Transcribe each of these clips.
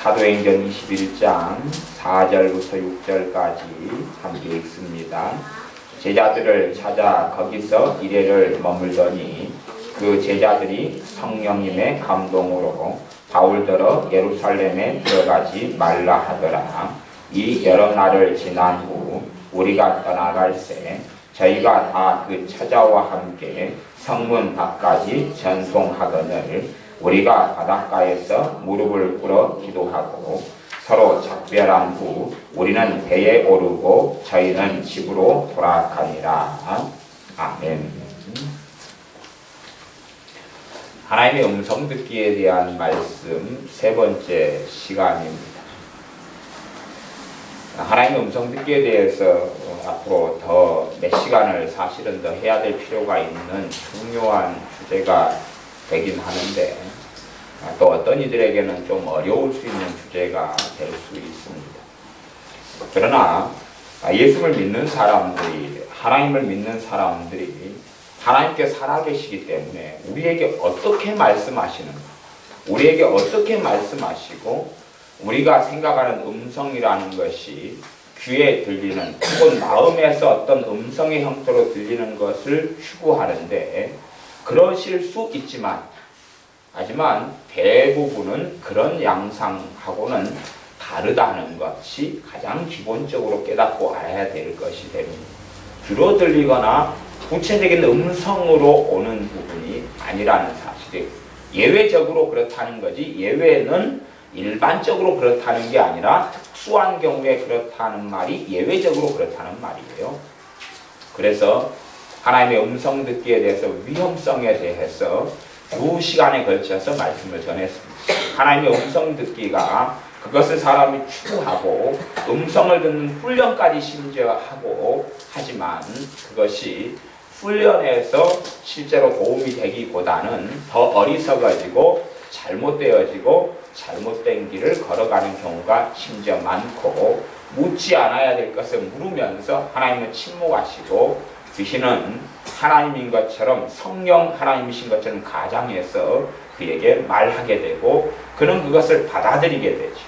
사도행전 21장 4절부터 6절까지 함께 읽습니다. 제자들을 찾아 거기서 이래를 머물더니 그 제자들이 성령님의 감동으로 바울더러 예루살렘에 들어가지 말라 하더라. 이 여러 날을 지난 후 우리가 떠나갈새 저희가 다 그 처자와 함께 성문 밖까지 전송하거늘 우리가 바닷가에서 무릎을 꿇어 기도하고 서로 작별한 후 우리는 배에 오르고 저희는 집으로 돌아가니라. 아멘. 하나님의 음성 듣기에 대한 말씀 세 번째 시간입니다. 하나님의 음성 듣기에 대해서 앞으로 더 몇 시간을 사실은 더 해야 될 필요가 있는 중요한 주제가 되긴 하는데 또 어떤 이들에게는 좀 어려울 수 있는 주제가 될 수 있습니다. 그러나 예수를 믿는 사람들이, 하나님을 믿는 사람들이 하나님께 살아계시기 때문에 우리에게 어떻게 말씀하시는가, 우리에게 어떻게 말씀하시고 우리가 생각하는 음성이라는 것이 귀에 들리는 혹은 마음에서 어떤 음성의 형태로 들리는 것을 추구하는데 그러실 수 있지만 하지만 대부분은 그런 양상하고는 다르다는 것이 가장 기본적으로 깨닫고 알아야 될 것이 됩니다. 귀로 들리거나 구체적인 음성으로 오는 부분이 아니라는 사실이 예외적으로 그렇다는 거지, 예외는 일반적으로 그렇다는 게 아니라 특수한 경우에 그렇다는 말이 예외적으로 그렇다는 말이에요. 그래서 하나님의 음성 듣기에 대해서 위험성에 대해서 2시간에 걸쳐서 말씀을 전했습니다. 하나님의 음성 듣기가 그것을 사람이 추구하고 음성을 듣는 훈련까지 심지어 하고 하지만 그것이 훈련에서 실제로 도움이 되기보다는 더 어리석어지고 잘못되어지고 잘못된 길을 걸어가는 경우가 심지어 많고 묻지 않아야 될 것을 물으면서 하나님은 침묵하시고 귀신은 하나님인 것처럼 성령 하나님이신 것처럼 가장해서 그에게 말하게 되고 그는 그것을 받아들이게 되죠.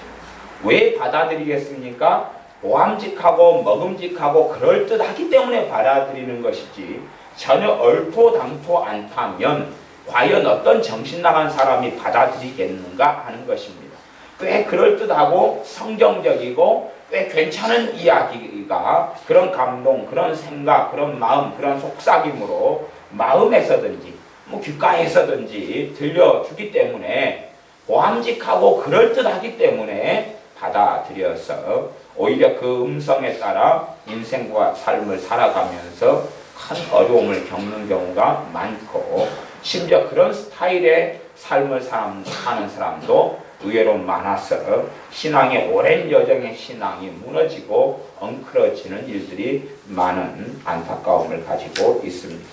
왜 받아들이겠습니까? 보암직하고 먹음직하고 그럴듯하기 때문에 받아들이는 것이지 전혀 얼토당토 않다면 과연 어떤 정신나간 사람이 받아들이겠는가 하는 것입니다. 꽤 그럴듯하고 성경적이고 꽤 괜찮은 이야기가 그런 감동, 그런 생각, 그런 마음, 그런 속삭임으로 마음에서든지 귓가에서든지 들려주기 때문에 보암직하고 그럴듯하기 때문에 받아들여서 오히려 그 음성에 따라 인생과 삶을 살아가면서 큰 어려움을 겪는 경우가 많고 심지어 그런 스타일의 삶을 사는 사람도 의외로 많아서 신앙의 오랜 여정의 신앙이 무너지고 엉클어지는 일들이 많은 안타까움을 가지고 있습니다.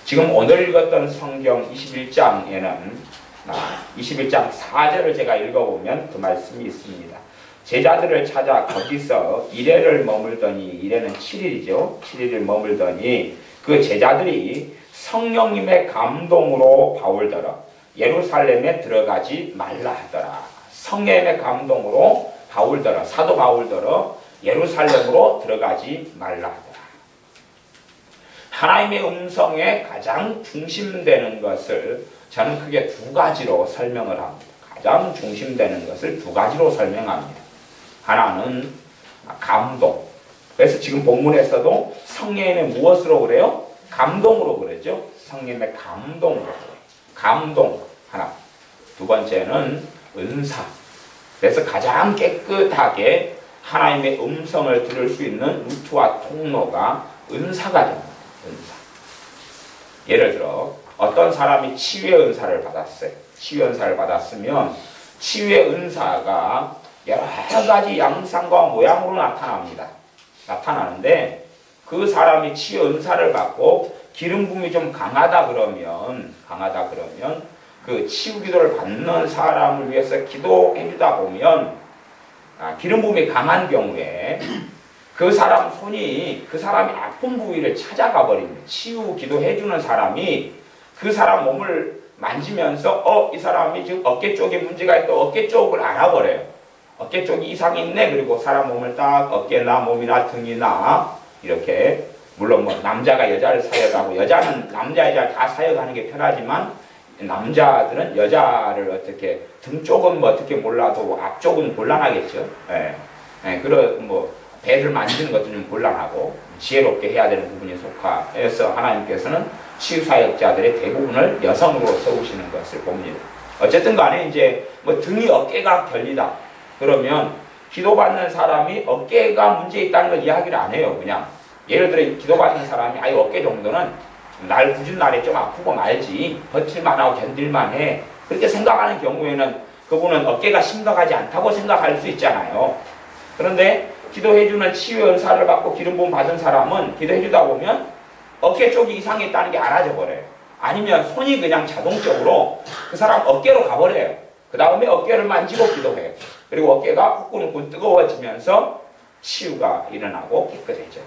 지금 오늘 읽었던 성경 21장에는 21장 4절을 제가 읽어보면 그 말씀이 있습니다. 제자들을 찾아 거기서 이래를 머물더니, 이래는 7일이죠. 7일을 머물더니 그 제자들이 성령님의 감동으로 바울더러 예루살렘에 들어가지 말라 하더라. 성령의 감동으로 바울더러, 사도 바울더러 예루살렘으로 들어가지 말라 하더라. 하나님의 음성에 가장 중심되는 것을 저는 크게 두 가지로 설명을 합니다. 가장 중심되는 것을 두 가지로 설명합니다. 하나는 감동. 그래서 지금 본문에서도 성령의 무엇으로 그래요? 감동으로 그러죠. 성령의 감동으로 그래요. 감동 하나. 두 번째는 은사. 그래서 가장 깨끗하게 하나님의 음성을 들을 수 있는 루트와 통로가 은사가 됩니다. 은사. 예를 들어 어떤 사람이 치유의 은사를 받았어요. 치유의 은사를 받았으면 치유의 은사가 여러 가지 양상과 모양으로 나타나는데 그 사람이 치유 은사를 받고 기름 부음이 좀 강하다 그러면 그 치유 기도를 받는 사람을 위해서 기도해 주다 보면 기름 부음이 강한 경우에 그 사람 손이 그 사람이 아픈 부위를 찾아가 버립니다. 치유 기도해 주는 사람이 그 사람 몸을 만지면서 이 사람이 지금 어깨 쪽에 문제가 있고 어깨 쪽을 알아버려요. 어깨 쪽이 이상이 있네. 그리고 사람 몸을 딱 어깨나 몸이나 등이나 이렇게, 물론 뭐 남자가 여자를 사역하고 여자는 남자 여자 다 사역하는 게 편하지만 남자들은 여자를 어떻게 등 쪽은 뭐 어떻게 몰라도 앞쪽은 곤란하겠죠. 그런 뭐 배를 만지는 것도 좀 곤란하고 지혜롭게 해야 되는 부분이 속하여서 하나님께서는 치유사역자들의 대부분을 여성으로 세우시는 것을 봅니다. 어쨌든 간에 이제 뭐 등이 어깨가 결리다 그러면 기도받는 사람이 어깨가 문제 있다는 걸 이야기를 안 해요. 그냥 예를 들어 기도받는 사람이 아유 어깨 정도는 날 굳은 날에 좀 아프고 말지 버틸만 하고 견딜만 해, 그렇게 생각하는 경우에는 그분은 어깨가 심각하지 않다고 생각할 수 있잖아요. 그런데 기도해주는 치유 은사를 받고 기름 부음 받은 사람은 기도해주다 보면 어깨 쪽이 이상했다는 게 알아져 버려요. 아니면 손이 그냥 자동적으로 그 사람 어깨로 가버려요. 그 다음에 어깨를 만지고 기도해요. 그리고 어깨가 후끈후끈 뜨거워지면서 치유가 일어나고 깨끗해져요.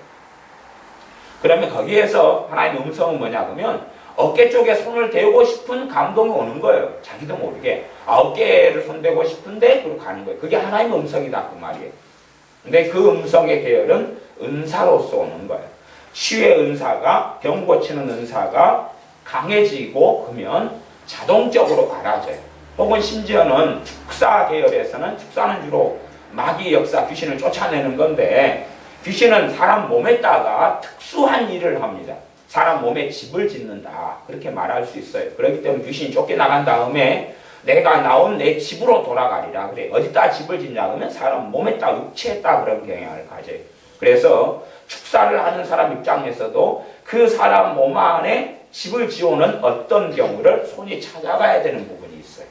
그러면 거기에서 하나님의 음성은 뭐냐 그러면 어깨 쪽에 손을 대고 싶은 감동이 오는 거예요. 자기도 모르게. 어깨를 손대고 싶은데 그리고 가는 거예요. 그게 하나님의 음성이다 그 말이에요. 근데 그 음성의 계열은 은사로서 오는 거예요. 치유의 은사가, 병 고치는 은사가 강해지고 그러면 자동적으로 알아져요. 혹은 심지어는 축사 계열에서는, 축사는 주로 마귀 역사, 귀신을 쫓아내는 건데 귀신은 사람 몸에다가 특수한 일을 합니다. 사람 몸에 집을 짓는다 그렇게 말할 수 있어요. 그렇기 때문에 귀신이 쫓겨나간 다음에 내가 나온 내 집으로 돌아가리라. 그래. 어디다 집을 짓냐 그러면 사람 몸에다, 육체에다 그런 경향을 가져요. 그래서 축사를 하는 사람 입장에서도 그 사람 몸 안에 집을 지어오는 어떤 경우를 손이 찾아가야 되는 부분이 있어요.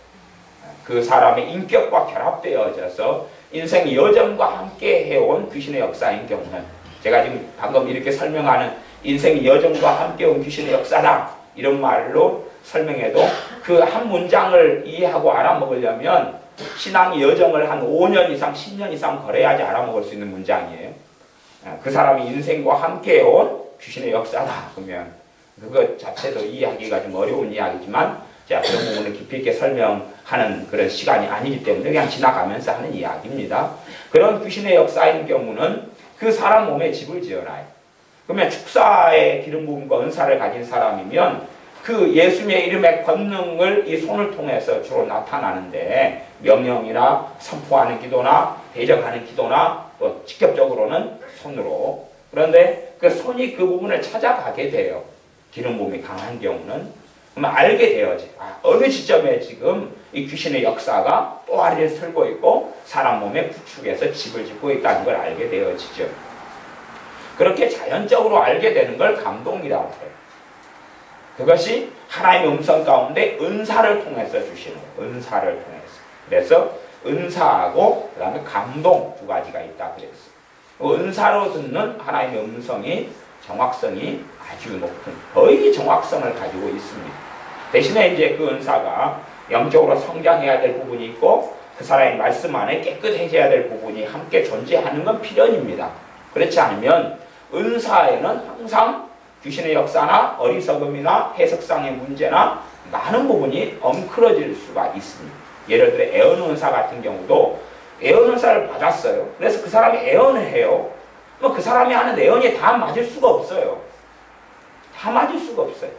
그 사람의 인격과 결합되어져서 인생 여정과 함께 해온 귀신의 역사인 경우는, 제가 지금 방금 이렇게 설명하는 인생 여정과 함께 온 귀신의 역사다 이런 말로 설명해도 그 한 문장을 이해하고 알아먹으려면 신앙의 여정을 한 5년 이상 10년 이상 걸어야지 알아먹을 수 있는 문장이에요. 그 사람이 인생과 함께 해온 귀신의 역사다 그러면 그것 자체도 이해하기가 좀 어려운 이야기지만 자, 그런 부분을 깊이 있게 설명하는 그런 시간이 아니기 때문에 그냥 지나가면서 하는 이야기입니다. 그런 귀신의 역사인 경우는 그 사람 몸에 집을 지어놔요. 그러면 축사의 기름 부음과 은사를 가진 사람이면 그 예수님의 이름의 권능을 이 손을 통해서 주로 나타나는데 명령이나 선포하는 기도나 대적하는 기도나 또 직접적으로는 손으로, 그런데 그 손이 그 부분을 찾아가게 돼요. 기름 부음이 강한 경우는. 그러면 알게 되어지. 어느 시점에 지금 이 귀신의 역사가 또아리를 틀고 있고 사람 몸에 부축해서 집을 짓고 있다는 걸 알게 되어지죠. 그렇게 자연적으로 알게 되는 걸 감동이라고 해요. 그것이 하나님의 음성 가운데 은사를 통해서 주시는 거예요. 은사를 통해서. 그래서 은사하고 그 다음에 감동 두 가지가 있다 그랬어요. 은사로 듣는 하나님의 음성이 정확성이 아주 높은, 거의 정확성을 가지고 있습니다. 대신에 이제 그 은사가 영적으로 성장해야 될 부분이 있고 그 사람의 말씀 안에 깨끗해져야 될 부분이 함께 존재하는 건 필연입니다. 그렇지 않으면 은사에는 항상 귀신의 역사나 어리석음이나 해석상의 문제나 많은 부분이 엉클어질 수가 있습니다. 예를 들어 애언 은사 같은 경우도 애언 은사를 받았어요. 그래서 그 사람이 애언을 해요. 뭐 그 사람이 하는 애언이 다 맞을 수가 없어요. 다 맞을 수가 없어요.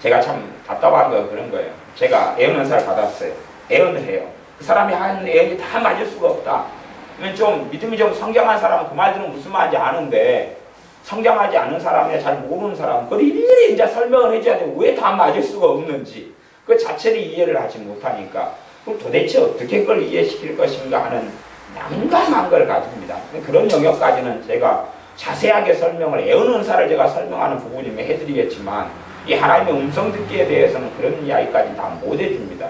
제가 참 답답한 거 그런 거예요. 제가 애언 은사를 받았어요. 애언을 해요. 그 사람이 하는 애언이 다 맞을 수가 없다. 그러면 좀 믿음이 좀 성장한 사람은 그 말들은 무슨 말인지 아는데 성장하지 않은 사람이나 잘 모르는 사람은 그걸 일일이 이제 설명을 해줘야 되고 왜 다 맞을 수가 없는지 그 자체를 이해를 하지 못하니까 그럼 도대체 어떻게 그걸 이해시킬 것인가 하는 난감한 걸 가집니다. 그런 영역까지는 제가 자세하게 설명을, 애언 은사를 제가 설명하는 부분이면 해드리겠지만 이 하나님의 음성 듣기에 대해서는 그런 이야기까지 다 못 해줍니다.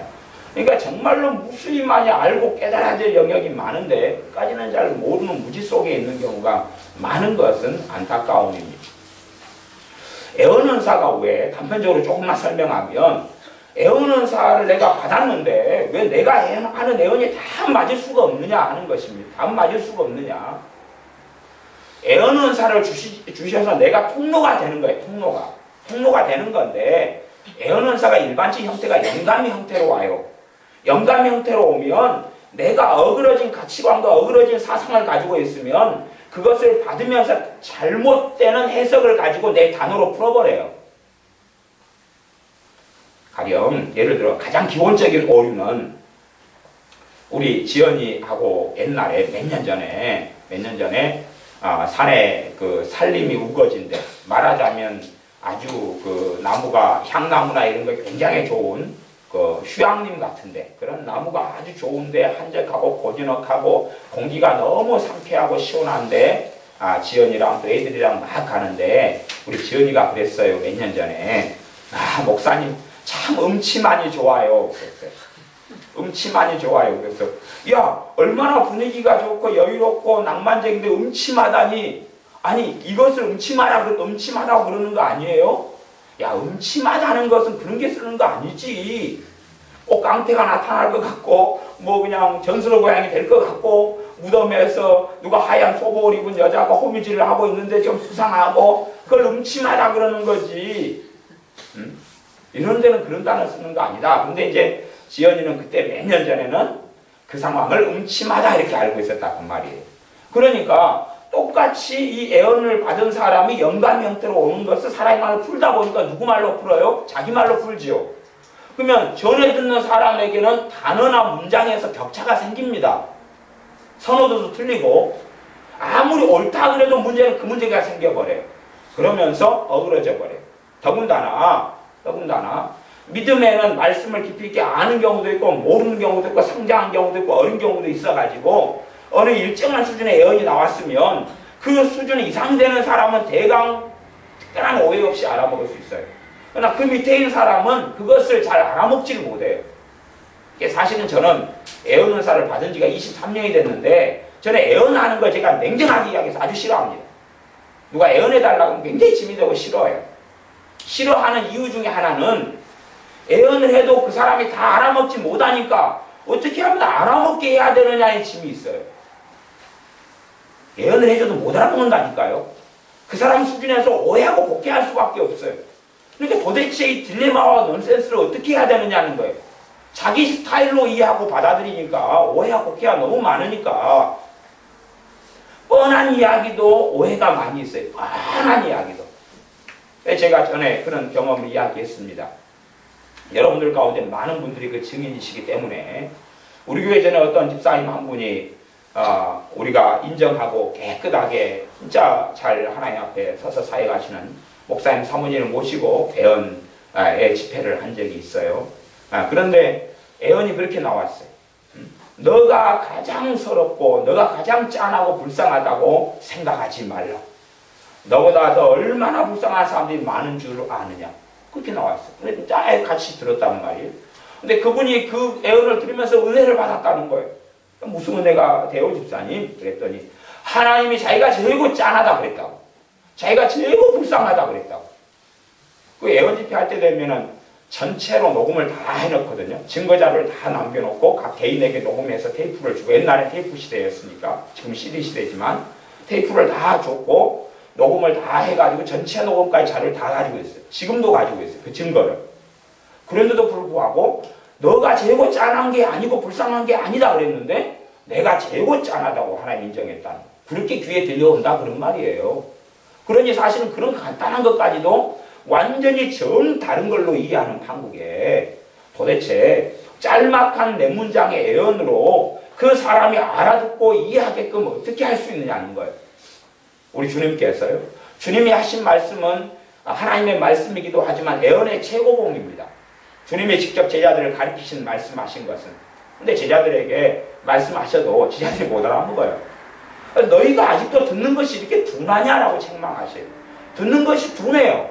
그러니까 정말로 무수히많이 알고 깨달아야 될 영역이 많은데 까지는 잘 모르는 무지 속에 있는 경우가 많은 것은 안타까움입니다. 애언 은사가 왜 단편적으로 조금만 설명하면 애언 은사를 내가 받았는데 왜 내가 하는 애언이 다 맞을 수가 없느냐 하는 것입니다. 다 맞을 수가 없느냐. 애언 은사를 주셔서 내가 통로가 되는 거예요. 통로가 되는 건데 애언언사가 일반적 형태가 영감 형태로 와요. 영감 형태로 오면 내가 어그러진 가치관과 어그러진 사상을 가지고 있으면 그것을 받으면서 잘못되는 해석을 가지고 내 단어로 풀어버려요. 가령 예를 들어 가장 기본적인 오류는 우리 지연이하고 옛날에 몇 년 전에 산에 그 살림이 우거진데 말하자면 아주 그 나무가 향나무나 이런 거 굉장히 좋은 그 휴양림 같은데 그런 나무가 아주 좋은데 한적하고 고즈넉하고 공기가 너무 상쾌하고 시원한데 지연이랑 또 애들이랑 막 가는데 우리 지연이가 그랬어요. 몇 년 전에 목사님 참 음치만이 좋아요. 그랬어요. 음치만이 좋아요. 그래서 야 얼마나 분위기가 좋고 여유롭고 낭만적인데 음침하다니 아니 이것을 음침하다고 그러는 거 아니에요? 야 음침하다는 것은 그런 게 쓰는 거 아니지. 꼭 깡패가 나타날 것 같고 뭐 그냥 전설의 고향이 될 것 같고 무덤에서 누가 하얀 속옷을 입은 여자가 호미질을 하고 있는데 좀 수상하고 그걸 음침하다 그러는 거지. 이런 데는 그런 단어 쓰는 거 아니다. 근데 이제 지연이는 그때 몇 년 전에는 그 상황을 음침하다 이렇게 알고 있었다 그 말이에요. 그러니까 똑같이 이 애언을 받은 사람이 영감 형태로 오는 것을 사람의 말로 풀다 보니까 누구 말로 풀어요? 자기 말로 풀지요. 그러면 전에 듣는 사람에게는 단어나 문장에서 격차가 생깁니다. 선호도도 틀리고 아무리 옳다 그래도 문제는 그 문제가 생겨버려요. 그러면서 어그러져 버려요. 더군다나 믿음에는 말씀을 깊이 있게 아는 경우도 있고 모르는 경우도 있고 성장한 경우도 있고 어린 경우도 있어가지고 어느 일정한 수준의 애언이 나왔으면 그 수준 이상 되는 사람은 대강 특별한 오해 없이 알아먹을 수 있어요. 그러나 그 밑에 있는 사람은 그것을 잘 알아먹지를 못해요. 사실은 저는 애언언사를 받은 지가 23년이 됐는데 저는 애언하는 걸 제가 냉정하게 이야기해서 아주 싫어합니다. 누가 애언해달라고 하면 굉장히 짐이 되고 싫어해요. 싫어하는 이유 중에 하나는 애언을 해도 그 사람이 다 알아먹지 못하니까 어떻게 하면 알아먹게 해야 되느냐의 짐이 있어요. 애언을 해줘도 못 알아먹는다니까요. 그 사람 수준에서 오해하고 복귀할 수밖에 없어요. 그러니까 도대체 이 딜레마와 넌센스를 어떻게 해야 되느냐는 거예요. 자기 스타일로 이해하고 받아들이니까 오해하고 복귀가 너무 많으니까 뻔한 이야기도 오해가 많이 있어요. 뻔한 이야기도. 제가 전에 그런 경험을 이야기했습니다. 여러분들 가운데 많은 분들이 그 증인이시기 때문에 우리 교회 전에 어떤 집사님 한 분이 우리가 인정하고 깨끗하게 진짜 잘 하나님 앞에 서서 사역하시는 목사님 사모님을 모시고 애언의 집회를 한 적이 있어요. 그런데 애언이 그렇게 나왔어요. 너가 가장 서럽고 너가 가장 짠하고 불쌍하다고 생각하지 말라. 너보다 더 얼마나 불쌍한 사람들이 많은 줄 아느냐. 그렇게 나왔어요. 근데 짜 같이 들었다는 말이에요. 근데 그분이 그 애언을 들으면서 은혜를 받았다는 거예요. 무슨 은혜가 돼요, 집사님? 그랬더니 하나님이 자기가 제일 짠하다 그랬다고. 자기가 제일 불쌍하다 그랬다고. 그 애언 집회 할 때 되면은 전체로 녹음을 다 해놓거든요. 증거자료를 다 남겨놓고 각 개인에게 녹음해서 테이프를 주고, 옛날에 테이프 시대였으니까 지금 CD 시대지만 테이프를 다 줬고 녹음을 다 해가지고 전체 녹음까지 자료를 다 가지고 있어요. 지금도 가지고 있어요. 그 증거를. 그런데도 불구하고 너가 제고 짠한 게 아니고 불쌍한 게 아니다 그랬는데 내가 제고 짠하다고 하나님 인정했다는 거. 그렇게 귀에 들려온다 그런 말이에요. 그러니 사실은 그런 간단한 것까지도 완전히 전 다른 걸로 이해하는 판국에 도대체 짤막한 내 문장의 애언으로 그 사람이 알아듣고 이해하게끔 어떻게 할 수 있느냐는 거예요. 우리 주님께서요. 주님이 하신 말씀은 하나님의 말씀이기도 하지만 애언의 최고봉입니다. 주님이 직접 제자들을 가르치신 말씀하신 것은. 근데 제자들에게 말씀하셔도 제자들이 못 알아먹어요. 너희가 아직도 듣는 것이 이렇게 둔하냐라고 책망하셔요. 듣는 것이 둔해요.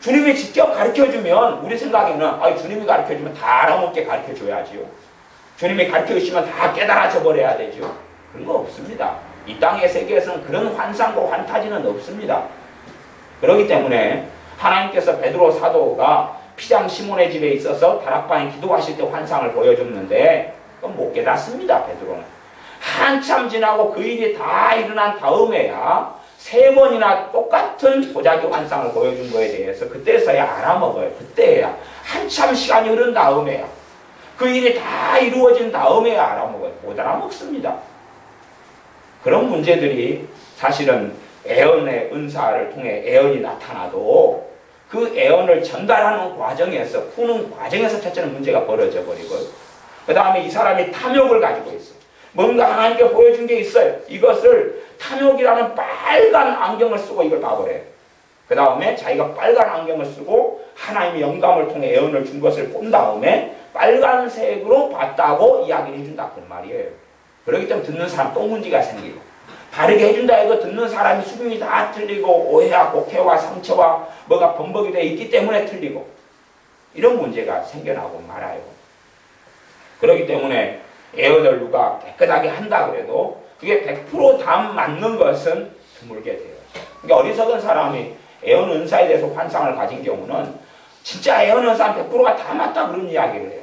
주님이 직접 가르쳐주면 우리 생각에는 주님이 가르쳐주면 다 알아먹게 가르쳐줘야지요. 주님이 가르쳐주시면 다 깨달아져 버려야 되죠. 그런 거 없습니다. 이 땅의 세계에서는 그런 환상과 환타지는 없습니다. 그렇기 때문에 하나님께서 베드로 사도가 피장 시몬의 집에 있어서 다락방에 기도하실 때 환상을 보여줬는데 그건 못 깨닫습니다. 베드로는. 한참 지나고 그 일이 다 일어난 다음에야 3번이나 똑같은 도자기 환상을 보여준 거에 대해서 그때서야 알아먹어요. 그때야. 한참 시간이 흐른 다음에야. 그 일이 다 이루어진 다음에야 알아먹어요. 못 알아먹습니다. 그런 문제들이 사실은 애언의 은사를 통해 애언이 나타나도 그 애언을 전달하는 과정에서, 푸는 과정에서 첫째는 문제가 벌어져 버리고, 그 다음에 이 사람이 탐욕을 가지고 있어요. 뭔가 하나님께 보여준 게 있어요. 이것을 탐욕이라는 빨간 안경을 쓰고 이걸 봐버려요. 그 다음에 자기가 빨간 안경을 쓰고 하나님의 영감을 통해 애언을 준 것을 본 다음에 빨간색으로 봤다고 이야기를 해준다 그 말이에요. 그렇기 때문에 듣는 사람 또 문제가 생기고, 바르게 해준다 해도 듣는 사람이 수준이 다 틀리고 오해와 곡해와 상처와 뭐가 범벅이 되어 있기 때문에 틀리고, 이런 문제가 생겨나고 말아요. 그렇기 때문에 애언을 누가 깨끗하게 한다 그래도 그게 100% 다 맞는 것은 드물게 돼요. 그러니까 어리석은 사람이 애언 은사에 대해서 환상을 가진 경우는 진짜 애언 은사 100%가 다 맞다 그런 이야기를 해요.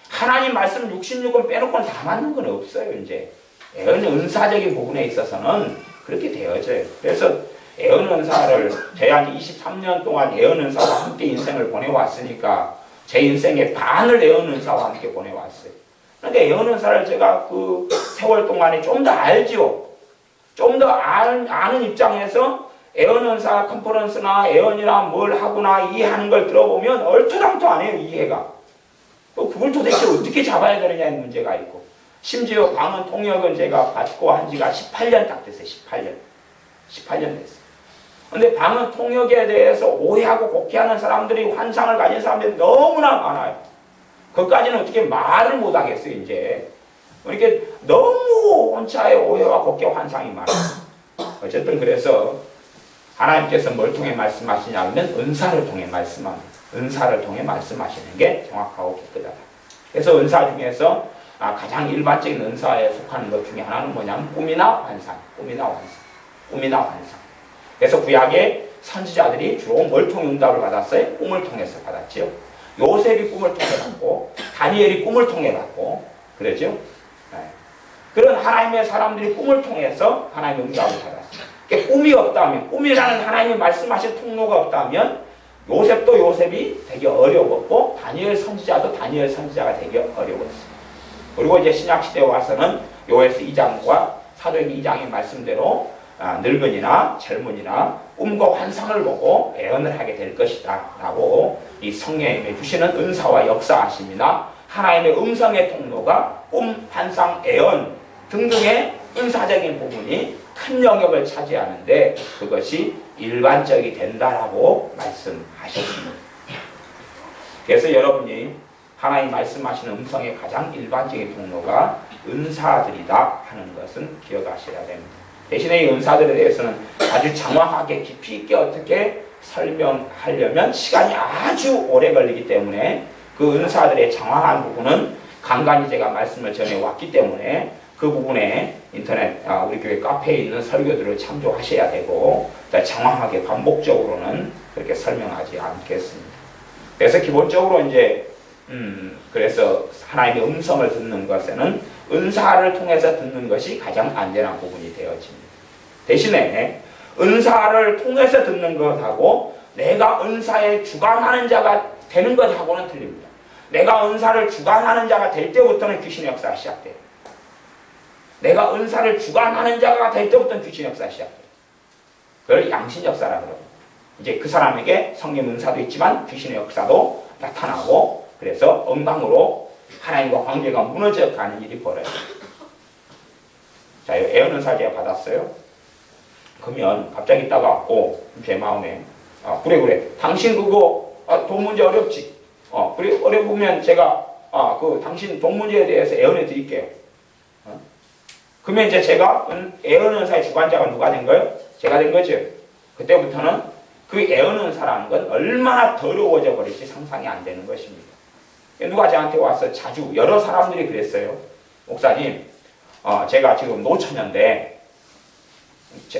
하나님 말씀 66은 빼놓고는 다 맞는 건 없어요. 이제 애언 은사적인 부분에 있어서는 그렇게 되어져요. 그래서 애언 은사를 제가 23년 동안 애언 은사와 함께 인생을 보내왔으니까 제 인생의 반을 애언 은사와 함께 보내왔어요. 그러니까 애언 은사를 제가 그 세월 동안에 좀 더 알죠. 좀 더 아는 입장에서 애언 은사 컨퍼런스나 애언이나 뭘 하거나 이해하는 걸 들어보면 얼토당토하네요. 이해가. 또 그걸 도대체 어떻게 잡아야 되느냐는 문제가 있고, 심지어 광원 통역은 제가 받고 한 지가 18년 딱 됐어요. 18년 됐어요. 근데 방언 통역에 대해서 오해하고 곡해하는 사람들이, 환상을 가진 사람들이 너무나 많아요. 그것까지는 어떻게 말을 못하겠어요, 이제. 이렇게 너무 혼자의 오해와 곡해 환상이 많아요. 어쨌든 그래서 하나님께서 뭘 통해 말씀하시냐면 은사를 통해 말씀합니다. 은사를 통해 말씀하시는 게 정확하고 깨끗하다. 그래서 은사 중에서 가장 일반적인 은사에 속하는 것 중에 하나는 뭐냐면 꿈이나 환상. 그래서 구약의 선지자들이 주로 뭘 통해 응답을 받았어요? 꿈을 통해서 받았죠. 요셉이 꿈을 통해 받고, 다니엘이 꿈을 통해 받고, 그러죠. 네. 그런 하나님의 사람들이 꿈을 통해서 하나님의 응답을 받았어요. 그러니까 꿈이 없다면, 꿈이라는 하나님이 말씀하신 통로가 없다면 요셉도 요셉이 되게 어려웠고, 다니엘 선지자가 되게 어려웠어요. 그리고 이제 신약시대에 와서는 요에스 2장과 사도행전 2장의 말씀대로 늙은이나 젊은이나 꿈과 환상을 보고 애언을 하게 될 것이다 라고 이 성령님이 주시는 은사와 역사하심이나 하나님의 음성의 통로가 꿈, 환상, 애언 등등의 은사적인 부분이 큰 영역을 차지하는데 그것이 일반적이 된다라고 말씀하셨습니다. 그래서 여러분이 하나님 말씀하시는 음성의 가장 일반적인 통로가 은사들이다 하는 것은 기억하셔야 됩니다. 대신에 이 은사들에 대해서는 아주 장황하게 깊이 있게 어떻게 설명하려면 시간이 아주 오래 걸리기 때문에 그 은사들의 장황한 부분은 간간히 제가 말씀을 전해왔기 때문에 그 부분에 인터넷 우리 교회 카페에 있는 설교들을 참조하셔야 되고 장황하게 반복적으로는 그렇게 설명하지 않겠습니다. 그래서 기본적으로 이제 그래서 하나님의 음성을 듣는 것에는 은사를 통해서 듣는 것이 가장 안전한 부분이 되어집니다. 대신에 은사를 통해서 듣는 것하고 내가 은사에 주관하는 자가 되는 것하고는 틀립니다. 내가 은사를 주관하는 자가 될 때부터는 귀신의 역사가 시작돼요. 내가 은사를 주관하는 자가 될 때부터는 귀신의 역사가 시작돼요. 그걸 양신 역사라 그러고, 이제 그 사람에게 성령 은사도 있지만 귀신의 역사도 나타나고, 그래서 엉망으로 하나님과 관계가 무너져 가는 일이 벌어져요. 자, 애언 은사 제가 받았어요. 그러면 갑자기 따가웠고 제 마음에 그래 당신 그거 돈 문제 어렵지. 그래 어려우면 제가 그 당신 돈 문제에 대해서 애언해 드릴게요. 그러면 이제 제가 애언 은사의 주관자가 누가 된 거예요? 제가 된 거죠. 그때부터는 그 애언 은사라는 건 얼마나 더러워져 버릴지 상상이 안 되는 것입니다. 누가 저한테 와서 자주 여러 사람들이 그랬어요. 목사님, 제가 지금 노처녀인데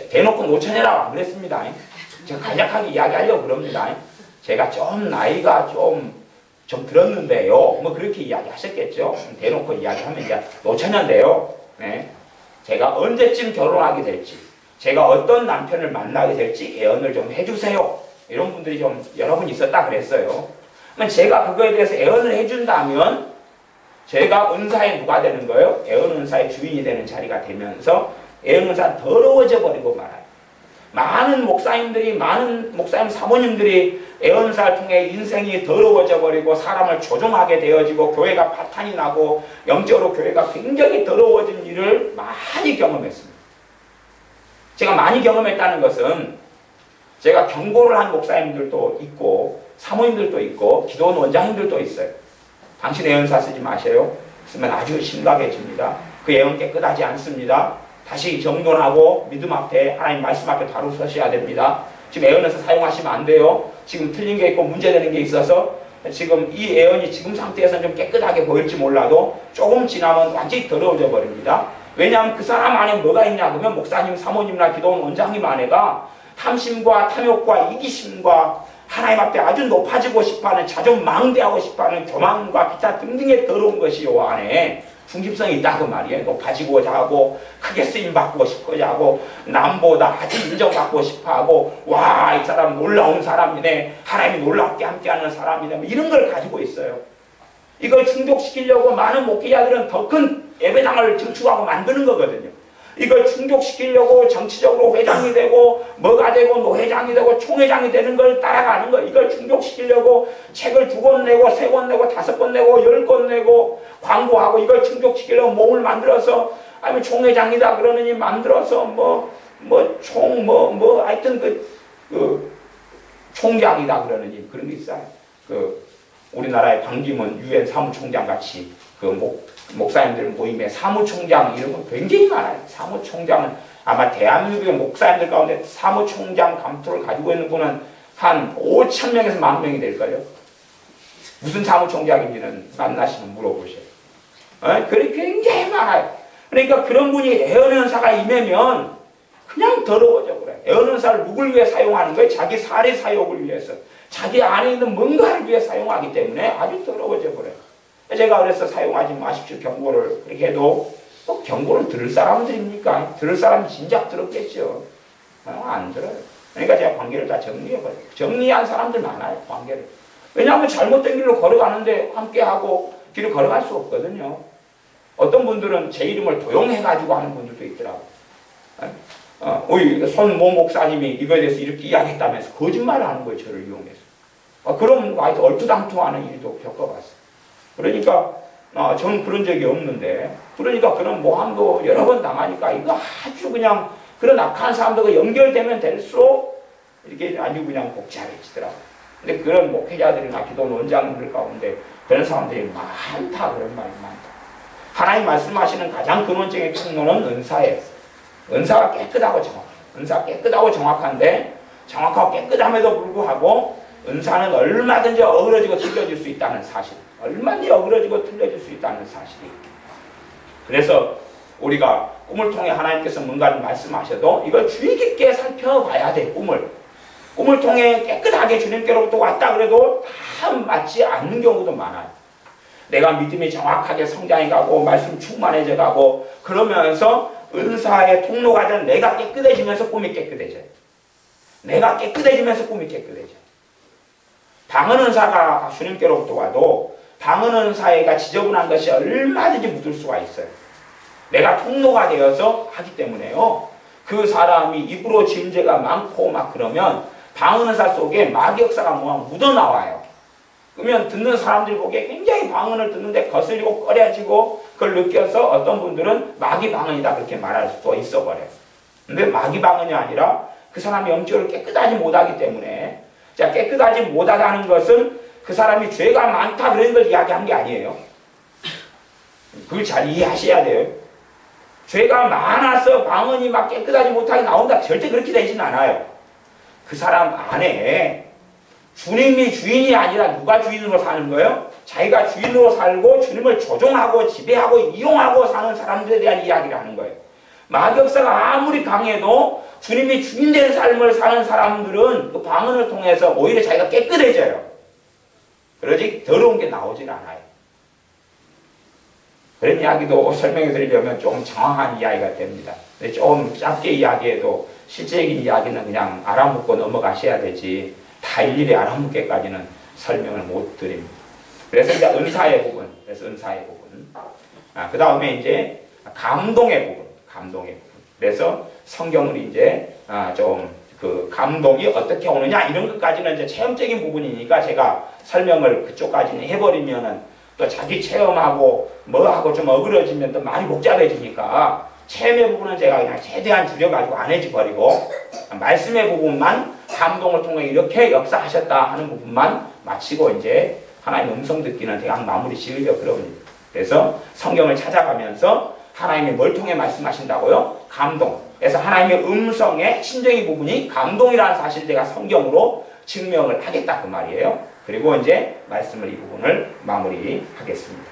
대놓고 노처녀라고 안 그랬습니다. 제가 간략하게 이야기하려고 그럽니다. 제가 좀 나이가 좀 들었는데요. 뭐 그렇게 이야기하셨겠죠. 대놓고 이야기하면 이제 노처녀인데요. 네. 제가 언제쯤 결혼하게 될지, 제가 어떤 남편을 만나게 될지 예언을 좀 해주세요. 이런 분들이 좀 여러 분 있었다 그랬어요. 그러면 제가 그거에 대해서 예언을 해준다면 제가 은사의 누가 되는 거예요? 예언 은사의 주인이 되는 자리가 되면서 예언 은사는 더러워져 버리고 말아요. 많은 목사님 사모님들이 예언 은사를 통해 인생이 더러워져 버리고 사람을 조종하게 되어지고 교회가 파탄이 나고 영적으로 교회가 굉장히 더러워진 일을 많이 경험했습니다. 제가 많이 경험했다는 것은 제가 경고를 한 목사님들도 있고 사모님들도 있고 기도원 원장님들도 있어요. 당신 예언사 쓰지 마세요. 쓰면 아주 심각해집니다. 그 예언 깨끗하지 않습니다. 다시 정돈하고 믿음 앞에 하나님 말씀 앞에 바로 서셔야 됩니다. 지금 예언에서 사용하시면 안 돼요. 지금 틀린 게 있고 문제되는 게 있어서 지금 이 예언이 지금 상태에서는 좀 깨끗하게 보일지 몰라도 조금 지나면 완전히 더러워져 버립니다. 왜냐하면 그 사람 안에 뭐가 있냐 그러면 목사님, 사모님이나 기도원 원장님 안에가 탐심과 탐욕과 이기심과 하나님 앞에 아주 높아지고 싶어하는 자존망대하고 싶어하는 교만과 기타 등등의 더러운 것이 요 안에 중심성이 있다고 말이에요. 높아지고자 하고 크게 쓰임받고 싶고자 하고 남보다 아주 인정받고 싶어하고 와, 이 사람 놀라운 사람이네, 하나님이 놀랍게 함께하는 사람이네, 뭐 이런 걸 가지고 있어요. 이걸 충족시키려고 많은 목회자들은 더 큰 예배당을 증축하고 만드는 거거든요. 이걸 충족시키려고 정치적으로 회장이 되고 뭐가 되고 노회장이 되고 총회장이 되는 걸 따라가는 거. 이걸 충족시키려고 책을 2권 내고 3권 내고 5권 내고 10권 내고 광고하고 이걸 충족시키려고 몸을 만들어서 아니면 총회장이다 그러느니 만들어서 하여튼 그 총장이다 그러느니 그런 게 있어요. 우리나라의 반기문 유엔 사무총장 같이 목사님들 모임에 사무총장 이런 거 굉장히 많아요. 사무총장은 아마 대한민국의 목사님들 가운데 사무총장 감투를 가지고 있는 분은 한 5,000명에서 10,000명이 될걸요. 무슨 사무총장인지는 만나시면 물어보셔요. 그게 굉장히 많아요. 그러니까 그런 분이 예언은사가 임하면 그냥 더러워져 그래요. 예언은사를 누굴 위해 사용하는 거예요? 자기 사례 사욕을 위해서. 자기 안에 있는 뭔가를 위해 사용하기 때문에 아주 더러워져 버려요. 제가 그래서 사용하지 마십시오 경고를 그렇게 해도 또 경고를 들을 사람들입니까? 들을 사람이 진작 들었겠죠. 안 들어요. 그러니까 제가 관계를 다 정리해버려요. 정리한 사람들 많아요. 관계를. 왜냐하면 잘못된 길로 걸어가는데 함께하고 길을 걸어갈 수 없거든요. 어떤 분들은 제 이름을 도용해가지고 하는 분들도 있더라고요. 우리 손모 목사님이 이거에 대해서 이렇게 이야기했다면서 거짓말을 하는 거예요. 저를 이용해서. 그럼 아주 얼토당토하는 일도 겪어봤어요. 그러니까 저는 그런 적이 없는데 그러니까 그런 모함도 여러 번 당하니까 이거 아주 그냥 그런 악한 사람들과 연결되면 될수록 이렇게 아주 그냥 복잡해지더라고요. 근데 그런 목회자들이나 기도 원장님들 가운데 그런 사람들이 많다 그런 말이 많다. 하나님 말씀하시는 가장 근원적인 통로는 은사예요. 은사가 깨끗하고 정확해요. 은사가 깨끗하고 정확한데 정확하고 깨끗함에도 불구하고 은사는 얼마든지 어그러지고 틀려질 수 있다는 사실. 얼마든지 어그러지고 틀려질 수 있다는 사실이. 그래서 우리가 꿈을 통해 하나님께서 뭔가를 말씀하셔도 이걸 주의 깊게 살펴봐야 돼. 꿈을 통해 깨끗하게 주님께로부터 왔다 그래도 다 맞지 않는 경우도 많아요. 내가 믿음이 정확하게 성장해 가고 말씀 충만해져 가고 그러면서 은사의 통로가 된 내가 깨끗해지면서 꿈이 깨끗해져요. 내가 깨끗해지면서 꿈이 깨끗해져요. 방언은사가 주님께로부터 와도 방언은사가 지저분한 것이 얼마든지 묻을 수가 있어요. 내가 통로가 되어서 하기 때문에요. 그 사람이 입으로 지은 죄가 많고 막 그러면 방언은사 속에 마귀역사가 묻어나와요. 그러면 듣는 사람들이 보기에 굉장히 방언을 듣는데 거슬리고 꺼려지고 그걸 느껴서 어떤 분들은 마귀 방언이다 그렇게 말할 수도 있어 버려요. 근데 마귀 방언이 아니라 그 사람이 영적으로 깨끗하지 못하기 때문에 자, 깨끗하지 못하다는 것은 그 사람이 죄가 많다 그런 걸 이야기한 게 아니에요. 그걸 잘 이해하셔야 돼요. 죄가 많아서 방언이 막 깨끗하지 못하게 나온다. 절대 그렇게 되지는 않아요. 그 사람 안에 주님이 주인이 아니라 누가 주인으로 사는 거예요? 자기가 주인으로 살고 주님을 조종하고 지배하고 이용하고 사는 사람들에 대한 이야기를 하는 거예요. 마귀역사가 아무리 강해도 주님이 주인된 삶을 사는 사람들은 그 방언을 통해서 오히려 자기가 깨끗해져요. 그러지 더러운 게 나오질 않아요. 그런 이야기도 설명해 드리려면 좀 장황한 이야기가 됩니다. 좀 짧게 이야기해도 실제적인 이야기는 그냥 알아묻고 넘어가셔야 되지 다 일일이 알아묻기까지는 설명을 못 드립니다. 그래서 이제 은사의 부분, 그 다음에 이제 감동의 부분. 그래서 성경을 이제 좀 그 감동이 어떻게 오느냐 이런 것까지는 이제 체험적인 부분이니까 제가 설명을 그쪽까지는 해버리면은 또 자기 체험하고 뭐하고 좀 어그러지면 또 말이 복잡해지니까 체험의 부분은 제가 그냥 최대한 줄여가지고 안 해지버리고 말씀의 부분만 감동을 통해 이렇게 역사하셨다 하는 부분만 마치고 이제 하나님의 음성 듣기는 대강 마무리 지으려고 그럽니다. 그래서 성경을 찾아가면서 하나님이 뭘 통해 말씀하신다고요? 감동. 그래서 하나님의 음성의 친정의 부분이 감동이라는 사실을 제가 성경으로 증명을 하겠다 그 말이에요. 그리고 이제 말씀을 이 부분을 마무리하겠습니다.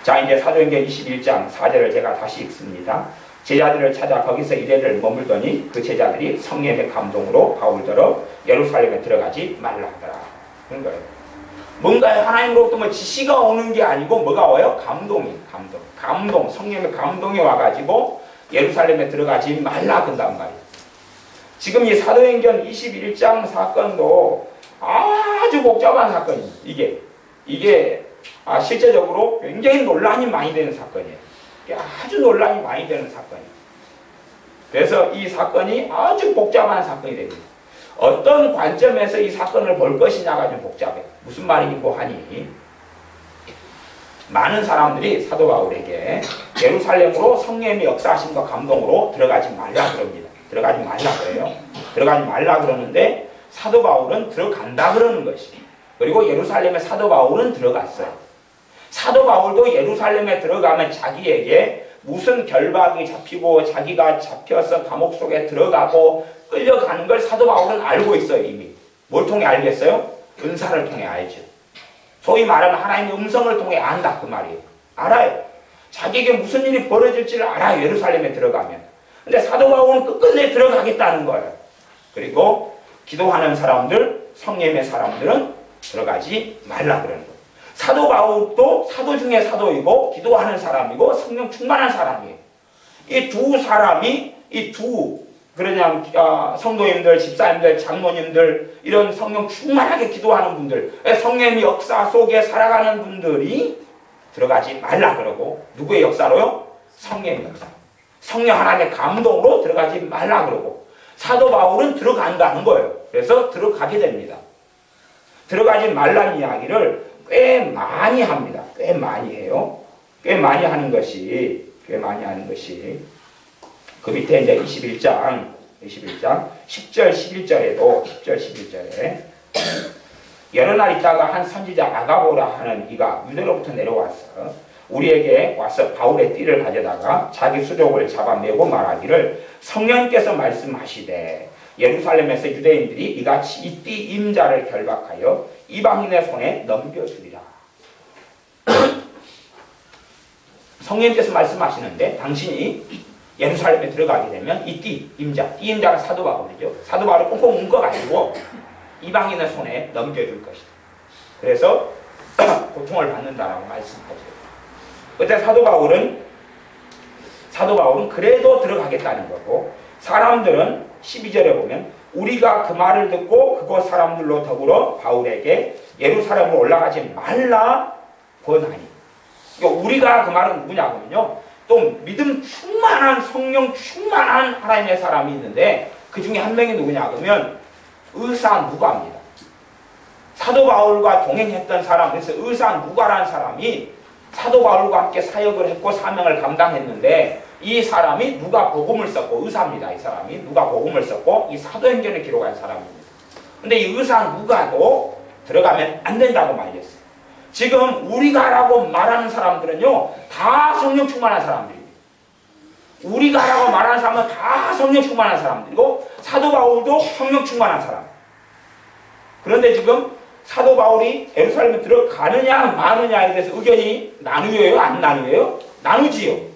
자, 이제 사도행전 21장 4절을 제가 다시 읽습니다. 제자들을 찾아 거기서 이래를 머물더니 그 제자들이 성령의 감동으로 바울더러 예루살렘에 들어가지 말라 하더라. 그런 거예요. 뭔가 하나님으로부터 뭐 지시가 오는 게 아니고 뭐가 와요? 감동. 성령의 감동이 와가지고 예루살렘에 들어가지 말라 그런단 말이에요. 지금 이 사도행전 21장 사건도 아주 복잡한 사건입니다. 이게 실제적으로 굉장히 논란이 많이 되는 사건이에요. 아주 논란이 많이 되는 사건이에요. 그래서 이 사건이 아주 복잡한 사건이 됩니다. 어떤 관점에서 이 사건을 볼 것이냐가 좀 복잡해요. 무슨 말이고 하니 많은 사람들이 사도 바울에게 예루살렘으로 성령의 역사하심과 감동으로 들어가지 말라 그럽니다. 들어가지 말라 그래요. 들어가지 말라 그러는데 사도 바울은 들어간다 그러는 것이. 그리고 예루살렘에 사도 바울은 들어갔어요. 사도 바울도 예루살렘에 들어가면 자기에게 무슨 결박이 잡히고 자기가 잡혀서 감옥 속에 들어가고 끌려가는 걸 사도 바울은 알고 있어요. 이미. 뭘 통해 알겠어요? 은사를 통해 알죠. 소위 말하는 하나님의 음성을 통해 안다 그 말이에요. 알아요. 자기에게 무슨 일이 벌어질지를 알아요. 예루살렘에 들어가면. 근데 사도 바울은 끝끝내 들어가겠다는 거예요. 그리고 기도하는 사람들, 성령의 사람들은 들어가지 말라 그러는 거예요. 사도 바울도 사도 중에 사도이고 기도하는 사람이고 성령 충만한 사람이에요. 이 두 사람이 그러냐 성도님들, 집사님들, 장모님들 이런 성령 충만하게 기도하는 분들, 성령의 역사 속에 살아가는 분들이 들어가지 말라 그러고 누구의 역사로요? 성령의 역사. 성령 하나님의 감동으로 들어가지 말라 그러고 사도 바울은 들어간다는 거예요. 그래서 들어가게 됩니다. 들어가지 말라는 이야기를 꽤 많이 합니다. 꽤 많이 해요. 꽤 많이 하는 것이 그 밑에 이제 21장 10절 11절에도 여러 날 있다가 한 선지자 아가보라 하는 이가 유대로부터 내려와서 우리에게 와서 바울의 띠를 가져다가 자기 수족을 잡아매고 말하기를 성령께서 말씀하시되 예루살렘에서 유대인들이 이같이 이 띠 임자를 결박하여 이방인의 손에 넘겨주리라. 성령께서 말씀하시는데 당신이 예루살렘에 들어가게 되면 이 띠 임자가 사도 바울이죠. 사도 바울을 꽁꽁 묶어가지고 이방인의 손에 넘겨줄 것이다. 그래서 고통을 받는다라고 말씀하죠. 그때 사도 바울은 그래도 들어가겠다는 거고 사람들은 12절에 보면 우리가 그 말을 듣고 그곳 사람들로 더불어 바울에게 예루살렘으로 올라가지 말라 권하니. 그러니까 우리가 그 말은 누구냐면요. 또 믿음 충만한 성령 충만한 하나님의 사람이 있는데 그 중에 한 명이 누구냐 그러면 의사 누가입니다. 사도 바울과 동행했던 사람, 그래서 의사 누가라는 사람이 사도 바울과 함께 사역을 했고 사명을 감당했는데 이 사람이 누가 복음을 썼고 의사입니다. 이 사람이 누가 복음을 썼고 이 사도행전을 기록한 사람입니다. 근데 이 의사 누가도 들어가면 안 된다고 말했어요. 지금 우리가라고 말하는 사람들은요 다 성령 충만한 사람들입니다. 우리가라고 말하는 사람은 다 성령 충만한 사람들이고 사도 바울도 성령 충만한 사람. 그런데 지금 사도 바울이 예루살렘에 들어가느냐 마느냐에 대해서 의견이 나누어요? 안 나누어요? 나누지요.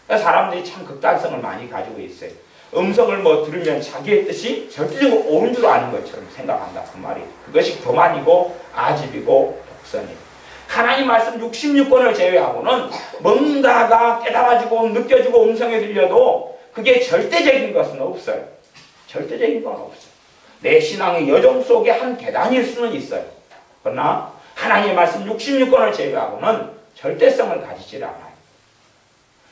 사람들이 참 극단성을 많이 가지고 있어요. 음성을 들으면 자기의 뜻이 절대적으로 옳은 줄 아는 것처럼 생각한다 그 말이에요. 그것이 교만이고 아집이고 독선이에요. 하나님 말씀 66권을 제외하고는 뭔가가 깨달아지고 느껴지고 음성이 들려도 그게 절대적인 것은 없어요. 절대적인 건 없어요. 내 신앙의 여정 속에 한 계단일 수는 있어요. 그러나 하나님의 말씀 66권을 제외하고는 절대성을 가지질 않아요.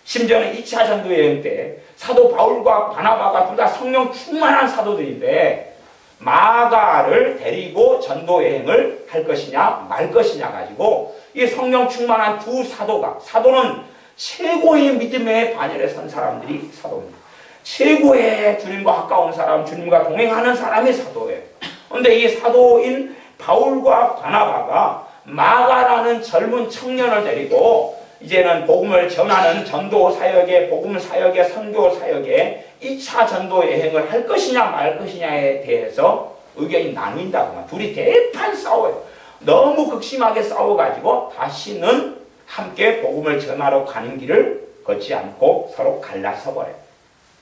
심지어는 2차 전도여행 때 사도 바울과 바나바가 둘 다 성령 충만한 사도들인데 마가를 데리고 전도여행을 할 것이냐 말 것이냐 가지고 이 성령 충만한 두 사도는 최고의 믿음의 반열에 선 사람들이 사도입니다. 최고의 주님과 가까운 사람, 주님과 동행하는 사람이 사도예요. 그런데 이 사도인 바울과 바나바가 마가라는 젊은 청년을 데리고 이제는 복음을 전하는 전도 사역에, 복음 사역에, 선교 사역에 2차 전도 여행을 할 것이냐 말 것이냐에 대해서 의견이 나뉜다고만. 둘이 대판 싸워요. 너무 극심하게 싸워가지고 다시는 함께 복음을 전하러 가는 길을 걷지 않고 서로 갈라서 버려요.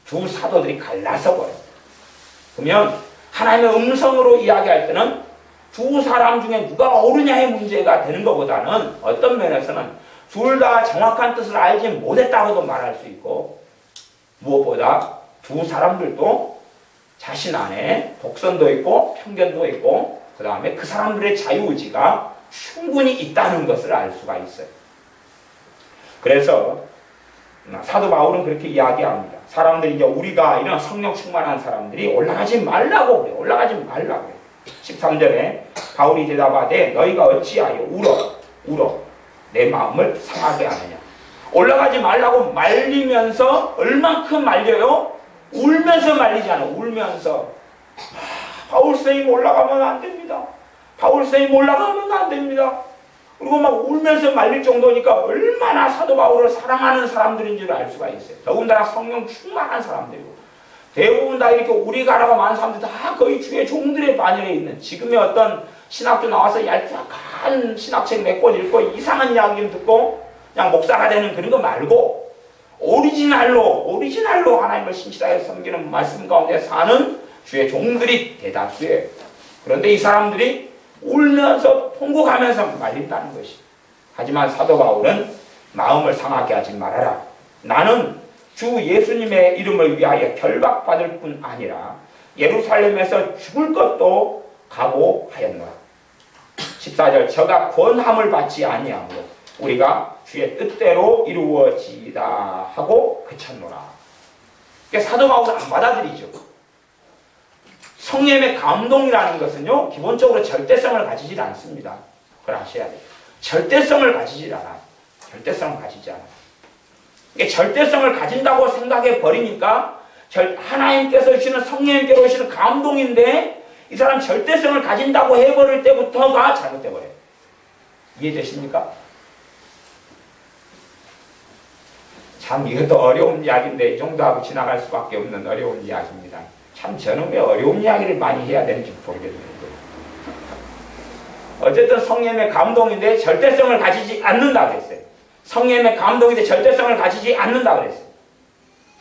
두 사도들이 갈라서 버려요. 그러면 하나님의 음성으로 이야기할 때는 두 사람 중에 누가 옳으냐의 문제가 되는 것보다는 어떤 면에서는 둘 다 정확한 뜻을 알지 못했다고도 말할 수 있고, 무엇보다 두 사람들도 자신 안에 독선도 있고 편견도 있고 그 다음에 그 사람들의 자유의지가 충분히 있다는 것을 알 수가 있어요. 그래서 사도 바울은 그렇게 이야기합니다. 사람들이 이제 우리가 이런 성령 충만한 사람들이 올라가지 말라고 그래요. 올라가지 말라고 그래요. 13절에 바울이 대답하되 너희가 어찌하여 울어 내 마음을 상하게 하느냐. 올라가지 말라고 말리면서 얼만큼 말려요? 울면서 말리지 않아. 울면서 바울 선생님 올라가면 안 됩니다. 바울 선생님 올라가면 안 됩니다. 그리고 막 울면서 말릴 정도니까 얼마나 사도 바울을 사랑하는 사람들인 줄 알 수가 있어요. 더군다나 성령 충만한 사람들이고 대부분 다 이렇게 우리 가라고 많은 사람들 다 거의 주의 종들의 반열에 있는, 지금의 어떤 신학교 나와서 얄팍한 신학책 몇 권 읽고 이상한 이야기를 듣고 그냥 목사가 되는 그런 거 말고 오리지널로 하나님을 신실하게 섬기는 말씀 가운데 사는 주의 종들이 대다수예요. 그런데 이 사람들이 울면서 통곡하면서 말린다는 것이. 하지만 사도 바울은 마음을 상하게 하지 말아라. 나는 주 예수님의 이름을 위하여 결박받을 뿐 아니라 예루살렘에서 죽을 것도 각오하였노라. 14절 저가 권함을 받지 아니하므로 우리가 주의 뜻대로 이루어지다 하고 그쳤노라. 그러니까 사도 바울은 안 받아들이죠. 성령의 감동이라는 것은요 기본적으로 절대성을 가지질 않습니다. 그걸 아셔야 돼요. 절대성을 가지질 않아요. 절대성을 가지지 않아요. 그러니까 절대성을 가진다고 생각해 버리니까 하나님께서 주시는 성령님께로 오시는 감동인데 이 사람 절대성을 가진다고 해버릴 때부터가 잘못돼 버려요. 이해되십니까? 참 이것도 어려운 이야기인데 이 정도 하고 지나갈 수밖에 없는 어려운 이야기입니다. 참 저는 왜 어려운 이야기를 많이 해야 되는지 모르겠네요. 어쨌든 성령의 감동인데 절대성을 가지지 않는다고 했어요. 성령의 감동인데 절대성을 가지지 않는다고 그랬어요.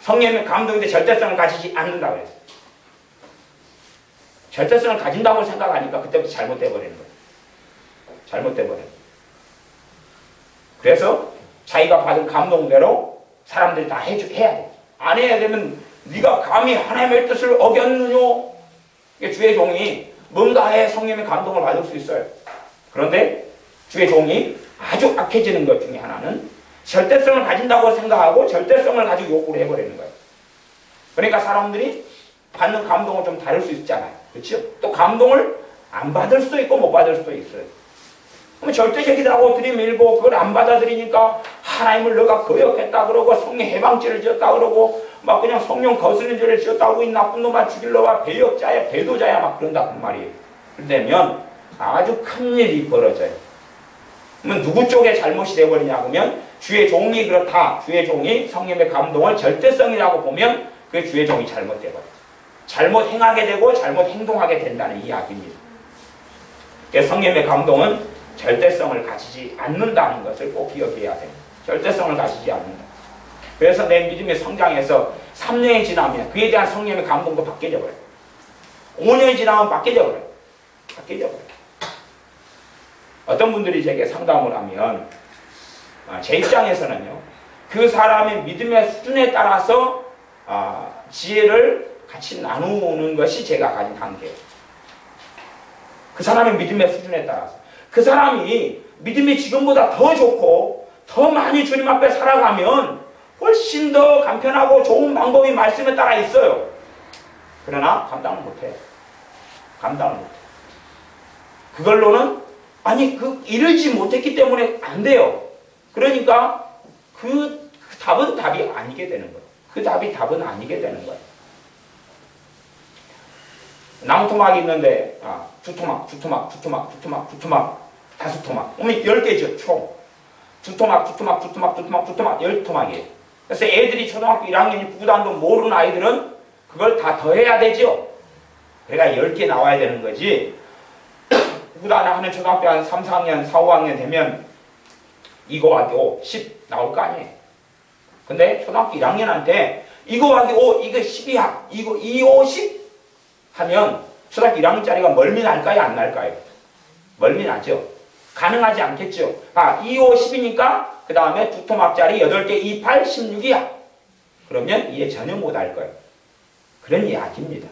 성령의 감동인데 절대성을 가지지 않는다고 그랬어요. 절대성을 가진다고 생각하니까 그때부터 잘못돼 버리는 거예요. 잘못돼 버려요. 그래서 자기가 받은 감동대로 사람들이 다 해야 돼. 안 해야 되면 네가 감히 하나님의 뜻을 어겼느냐? 주의 종이 뭔가 해 성령의 감동을 받을 수 있어요. 그런데 주의 종이 아주 악해지는 것 중에 하나는 절대성을 가진다고 생각하고 절대성을 가지고 요구를 해버리는 거예요. 그러니까 사람들이 받는 감동은 좀 다를 수 있잖아요. 그렇죠? 또 감동을 안 받을 수도 있고 못 받을 수도 있어요. 그럼 절대적이라고 들이밀고 그걸 안 받아들이니까 하나님을 너가 거역했다 그러고 성령 해방죄를 지었다 그러고 막 그냥 성령 거스르는 죄를 지었다고 이 나쁜 놈아 죽일 놈아 배역자야 배도자야 막 그런다 그 말이에요. 그러면 아주 큰 일이 벌어져요. 그러면 누구 쪽에 잘못이 되어버리냐 그러면 주의 종이 그렇다. 주의 종이 성령의 감동을 절대성이라고 보면 그 주의 종이 잘못돼버려요. 잘못 행하게 되고 잘못 행동하게 된다는 이야기입니다. 성령의 감동은 절대성을 가지지 않는다는 것을 꼭 기억해야 됩니다. 절대성을 가지지 않는다. 그래서 내 믿음의 성장에서 3년이 지나면 그에 대한 성령의 감동도 바뀌어져 버려요. 5년이 지나면 바뀌어져 버려요. 바뀌어져 버려요. 어떤 분들이 제게 상담을 하면 제 입장에서는요, 그 사람의 믿음의 수준에 따라서 지혜를 같이 나누는 것이 제가 가진 한계예요. 그 사람의 믿음의 수준에 따라서. 그 사람이 믿음이 지금보다 더 좋고 더 많이 주님 앞에 살아가면 훨씬 더 간편하고 좋은 방법이 말씀에 따라 있어요. 그러나 감당을 못해요. 감당을 못해요. 그걸로는 이르지 못했기 때문에 안 돼요. 그러니까 그 답은 답이 아니게 되는 거예요. 그 답이 답은 아니게 되는 거예요. 나무 토막이 있는데 두 토막, 두 토막, 두 토막, 두 토막, 두 토막, 다섯 토막. 그러면 10개죠, 총. 두 토막, 두 토막, 두 토막, 두 토막, 두 토막, 10토막이에요. 그래서 애들이 초등학교 1학년이 부구단도 모르는 아이들은 그걸 다 더해야 되죠. 그러니까 10개 나와야 되는 거지. 부구단을 하는 초등학교 한 3, 4학년, 4, 5학년 되면 이거 곱하기 5, 10 나올 거 아니에요. 근데 초등학교 1학년한테 이거 곱하기 5, 이거 10이야. 이거 2, 5, 10 하면 초등학교 1학년짜리가 멀미 날까요? 안 날까요? 멀미 나죠. 가능하지 않겠죠. 2, 5, 10이니까 그 다음에 두 토막짜리 8개, 2, 8, 16이야. 그러면 이해 전혀 못할 거예요. 그런 이야기입니다.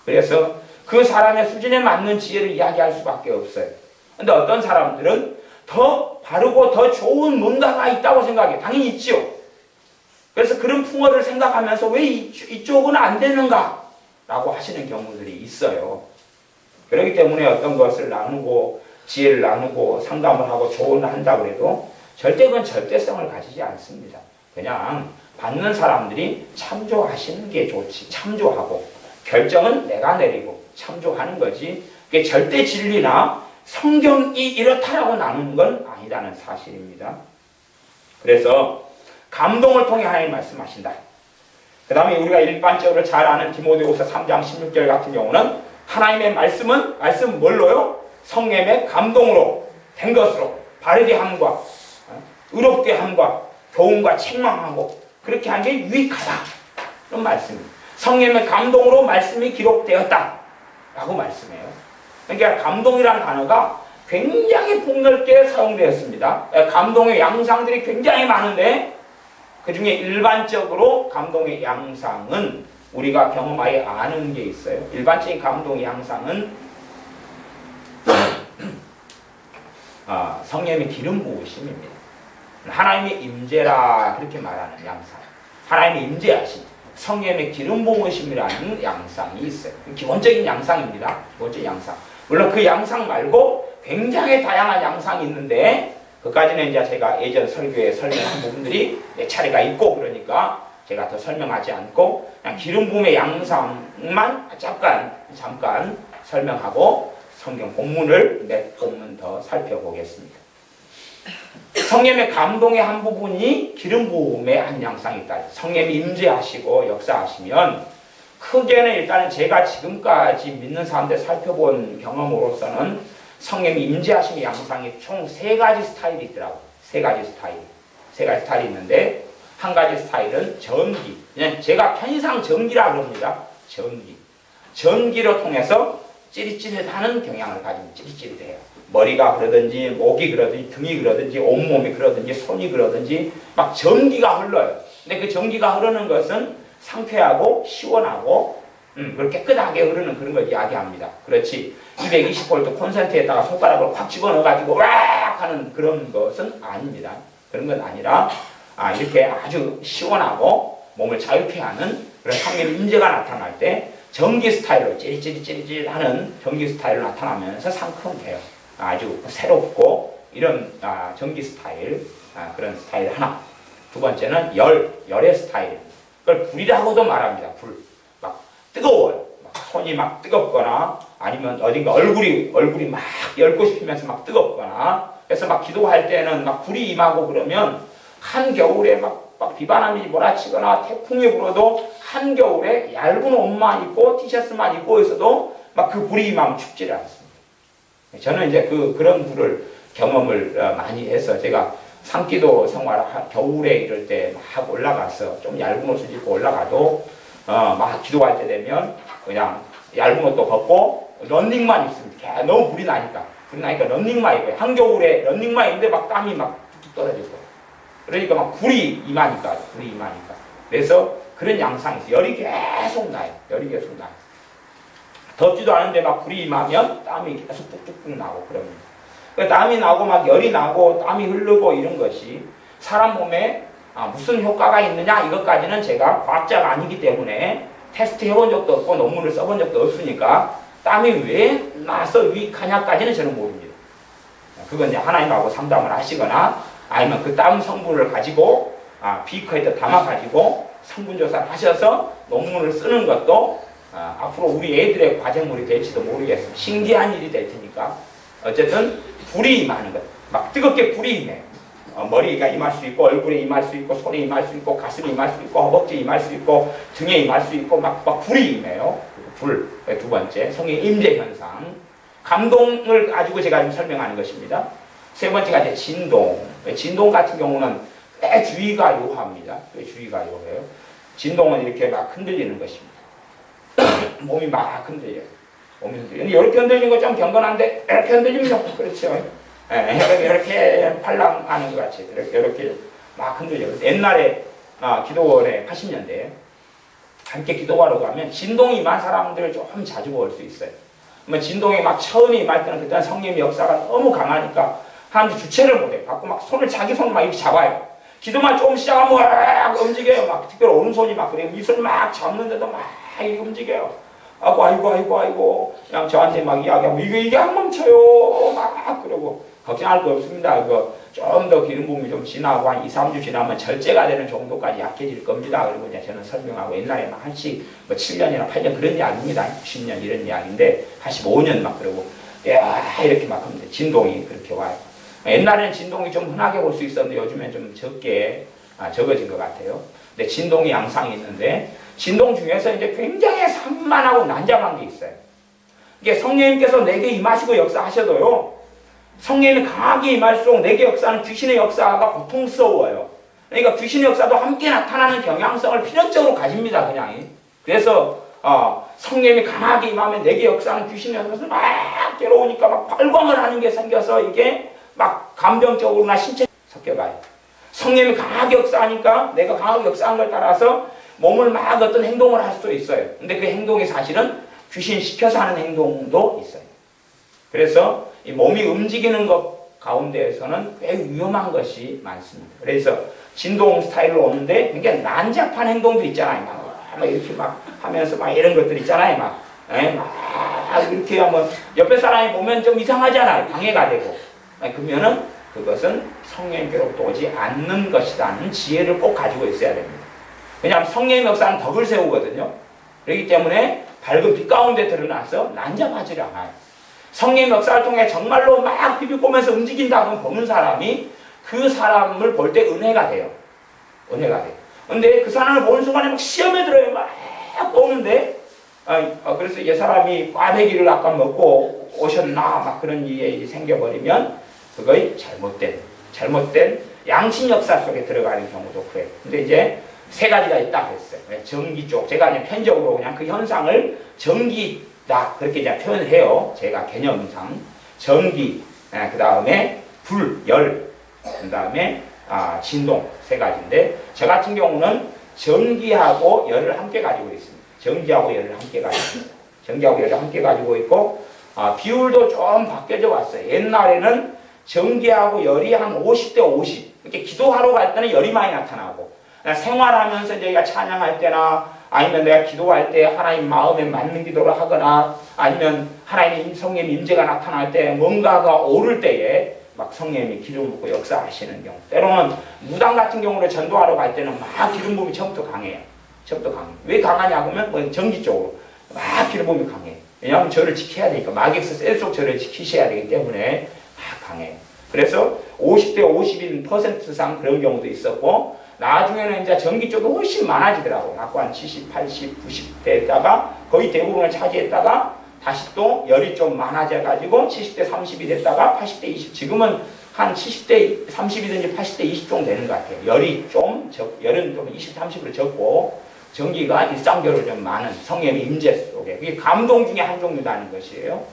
그래서 그 사람의 수준에 맞는 지혜를 이야기할 수밖에 없어요. 근데 어떤 사람들은 더 바르고 더 좋은 뭔가가 있다고 생각해요. 당연히 있지요. 그래서 그런 풍어를 생각하면서 왜 이쪽은 안 되는가? 라고 하시는 경우들이 있어요. 그렇기 때문에 어떤 것을 나누고 지혜를 나누고 상담을 하고 조언을 한다고 해도 절대 그건 절대성을 가지지 않습니다. 그냥 받는 사람들이 참조하시는 게 좋지. 참조하고 결정은 내가 내리고 참조하는 거지. 그게 절대 진리나 성경이 이렇다라고 나누는 건 아니라는 사실입니다. 그래서 감동을 통해 하나님 말씀하신다. 그 다음에 우리가 일반적으로 잘 아는 디모데후서 3장 16절 같은 경우는 하나님의 말씀은 뭘로요? 성령의 감동으로 된 것으로 바르게 함과 의롭게 함과 교훈과 책망하고 그렇게 한 게 유익하다. 그런 말씀입니다. 성령의 감동으로 말씀이 기록되었다 라고 말씀해요. 그러니까 감동이라는 단어가 굉장히 폭넓게 사용되었습니다. 감동의 양상들이 굉장히 많은데 그 중에 일반적으로 감동의 양상은 우리가 경험하여 아는 게 있어요. 일반적인 감동의 양상은 성령의 기름 부으심입니다. 하나님의 임재라 그렇게 말하는 양상. 하나님의 임재하심. 성령의 기름 부으심이라는 양상이 있어요. 기본적인 양상입니다. 기본적인 양상. 물론 그 양상 말고 굉장히 다양한 양상이 있는데 그까지는 이제 제가 예전 설교에 설명한 부분들이 몇 차례가 있고 그러니까 제가 더 설명하지 않고 그냥 기름 부음의 양상만 잠깐 설명하고 성경 본문을 몇 본문 더 살펴보겠습니다. 성령의 감동의 한 부분이 기름 부음의 한 양상이 있다. 성령이 임재하시고 역사하시면 크게는 일단은 제가 지금까지 믿는 사람들 살펴본 경험으로서는 성령이 임재하심의 양상이 총 3가지 스타일이 있더라고요. 3가지 스타일이 있는데 한 가지 스타일은 전기. 제가 편의상 전기라 그럽니다. 전기로 통해서 찌릿찌릿하는 경향을 가지고 찌릿찌릿해요. 머리가 그러든지 목이 그러든지 등이 그러든지 온몸이 그러든지 손이 그러든지 막 전기가 흘러요. 근데 그 전기가 흐르는 것은 상쾌하고 시원하고 그렇게 깨끗하게 흐르는 그런 걸 이야기합니다. 그렇지 220V 콘센트에다가 손가락을 확 집어넣어가지고 왁 하는 그런 것은 아닙니다. 그런 건 아니라 이렇게 아주 시원하고 몸을 자유케 하는 그런 성령의 임재가 나타날 때 전기 스타일로 찌릿찌릿 하는 전기 스타일로 나타나면서 상큼해요. 아주 새롭고 이런 전기 스타일 그런 스타일 하나. 두 번째는 열의 스타일. 그걸 불이라고도 말합니다. 불. 막 뜨거워요. 막 손이 막 뜨겁거나 아니면 어딘가 얼굴이 막 열고 싶으면서 막 뜨겁거나 그래서 막 기도할 때는 막 불이 임하고 그러면 한겨울에 막 비바람이 몰아치거나 태풍이 불어도 한겨울에 얇은 옷만 입고 티셔츠만 입고 있어도 막 그 불이 임하면 죽지를 않습니다. 저는 이제 그런 불을 경험을 많이 해서 제가 산기도 생활 겨울에 이럴 때 막 올라가서 좀 얇은 옷을 입고 올라가도 막 기도할 때 되면 그냥 얇은 옷도 벗고 런닝만 입습니다. 너무 불이 나니까 그러니까 런닝마이고요. 한겨울에 런닝마이인데 막 땀이 막 뚝뚝 떨어지고. 그러니까 막 불이 임하니까. 그래서 그런 양상이 있어요. 열이 계속 나요. 덥지도 않은데 막 불이 임하면 땀이 계속 뚝뚝뚝 나고 그럽니다. 그러니까 땀이 나고 막 열이 나고 땀이 흐르고 이런 것이 사람 몸에 무슨 효과가 있느냐 이것까지는 제가 과학자가 아니기 때문에 테스트 해본 적도 없고 논문을 써본 적도 없으니까 땀이 왜 나서 유익하냐까지는 저는 모릅니다. 그건 이제 하나님하고 상담을 하시거나 아니면 그 땀 성분을 가지고 비커에다 담아가지고 성분조사를 하셔서 논문을 쓰는 것도 앞으로 우리 애들의 과제물이 될지도 모르겠습니다. 신기한 일이 될 테니까. 어쨌든 불이 임하는 것. 막 뜨겁게 불이 임해요. 머리가 임할 수 있고 얼굴에 임할 수 있고 손에 임할 수 있고 가슴에 임할 수 있고 허벅지에 임할 수 있고 등에 임할 수 있고 막 불이 임해요. 불. 두 번째 성의 임재 현상. 감동을 가지고 제가 지금 설명하는 것입니다. 세 번째가 이제 진동. 진동 같은 경우는 꽤 주의가 요합니다. 진동은 이렇게 막 흔들리는 것입니다. 몸이 막 흔들려요. 이렇게 흔들리는 거 좀 경건한데 이렇게 흔들리면 그렇죠. 이렇게 팔랑하는 것 같이 이렇게 막 흔들려요. 옛날에 기도원에 80년대에 함께 기도하러 가면 진동이 임한 사람들을 좀 자주 볼 수 있어요. 진동이 막 처음에 임할 때는 그때는 성령의 역사가 너무 강하니까 사람들이 주체를 못해요. 자꾸 막 자기 손을 막 이렇게 잡아요. 기도만 조금 시작하면 막 움직여요. 막 특별히 오른손이 막 그래요. 이 손 막 잡는데도 막 이렇게 움직여요. 아이고. 그냥 저한테 막 이야기하면 이게 안 멈춰요. 막 그러고 걱정할 거 없습니다. 좀 더 기름 부음이 좀 지나고 한 2, 3주 지나면 절제가 되는 정도까지 약해질 겁니다. 그리고 이제 저는 설명하고 옛날에 막 한씩 7년이나 8년 그런 이야기입니다. 90년 이런 이야기인데 85년 막 그러고 이렇게 막 하면 진동이 그렇게 와요. 옛날에는 진동이 좀 흔하게 볼 수 있었는데 요즘엔 좀 적어진 것 같아요. 근데 진동이 양상이 있는데 진동 중에서 이제 굉장히 산만하고 난잡한 게 있어요. 이게 성령님께서 내게 임하시고 역사하셔도요. 성령님이 강하게 임할수록 내게 역사하는 귀신의 역사가 고통스러워요. 그러니까 귀신의 역사도 함께 나타나는 경향성을 필연적으로 가집니다. 그냥. 그래서 성령님이 강하게 임하면 내게 역사하는 귀신의 역사는 막 괴로우니까 막 발광을 하는 게 생겨서 이게 막 감정적으로나 신체 섞여가요. 성령님이 강하게 역사하니까 내가 강하게 역사한 걸 따라서 몸을 막 어떤 행동을 할 수도 있어요. 근데 그 행동이 사실은 귀신 시켜서 하는 행동도 있어요. 그래서 이 몸이 움직이는 것 가운데에서는 꽤 위험한 것이 많습니다. 그래서 진동 스타일로 오는데 굉장히 난잡한 행동도 있잖아요. 막 이렇게 막 하면서 막 이런 것들 있잖아요. 막 이렇게 하면 옆에 사람이 보면 좀 이상하잖아요. 방해가 되고. 그러면은 그것은 성령님께로부터 오지 않는 것이라는 지혜를 꼭 가지고 있어야 됩니다. 왜냐하면 성령의 역사는 덕을 세우거든요. 그렇기 때문에 밝은 빛 가운데 드러나서 난잡하지 않아요. 성령의 역사를 통해 정말로 막 비비꼬면서 움직인다고 보는 사람이 그 사람을 볼 때 은혜가 돼요. 근데 그 사람을 보는 순간에 막 시험에 들어요. 막 오는데 그래서 이 사람이 꽈배기를 아까 먹고 오셨나 막 그런 일이 생겨버리면 그거의 잘못된 양심 역사 속에 들어가는 경우도 그래요. 근데 이제 세 가지가 있다고 했어요. 전기 쪽. 제가 그냥 편적으로 그냥 그 현상을 전기다. 그렇게 이제 표현을 해요. 제가 개념상. 전기, 그 다음에 불, 열, 그 다음에 진동. 세 가지인데, 저 같은 경우는 전기하고 열을 함께 가지고 있습니다. 전기하고 열을 함께 가지고 있고, 비율도 좀 바뀌어져 왔어요. 옛날에는 전기하고 열이 한 50대 50. 이렇게 기도하러 갈 때는 열이 많이 나타나고, 생활하면서 저희가 찬양할 때나 아니면 내가 기도할 때 하나님 마음에 맞는 기도를 하거나 아니면 하나님 성령의 임재가 나타날 때 뭔가가 오를 때에 막 성령님이 기름 붓고 역사하시는 경우. 때로는 무당 같은 경우로 전도하러 갈 때는 막 기름 부음이 처음부터 강해요. 왜 강하냐 하면 전기 쪽으로 막 기름 부음이 강해요. 왜냐하면 저를 지켜야 되니까 마객스 셀속 저를 지키셔야 되기 때문에 막 강해요. 그래서 50대 50인 %상 그런 경우도 있었고 나중에는 이제 전기 쪽이 훨씬 많아지더라고요. 아까 한 70, 80, 90대에다가 거의 대부분을 차지했다가 다시 또 열이 좀 많아져가지고 70대 30이 됐다가 80대 20, 지금은 한 70대 30이든지 80대 20 정도 되는 것 같아요. 열은 좀 20, 30으로 적고 전기가 일상적으로 좀 많은 성령의 임재 속에 그게 감동 중에 한 종류라는 것이에요.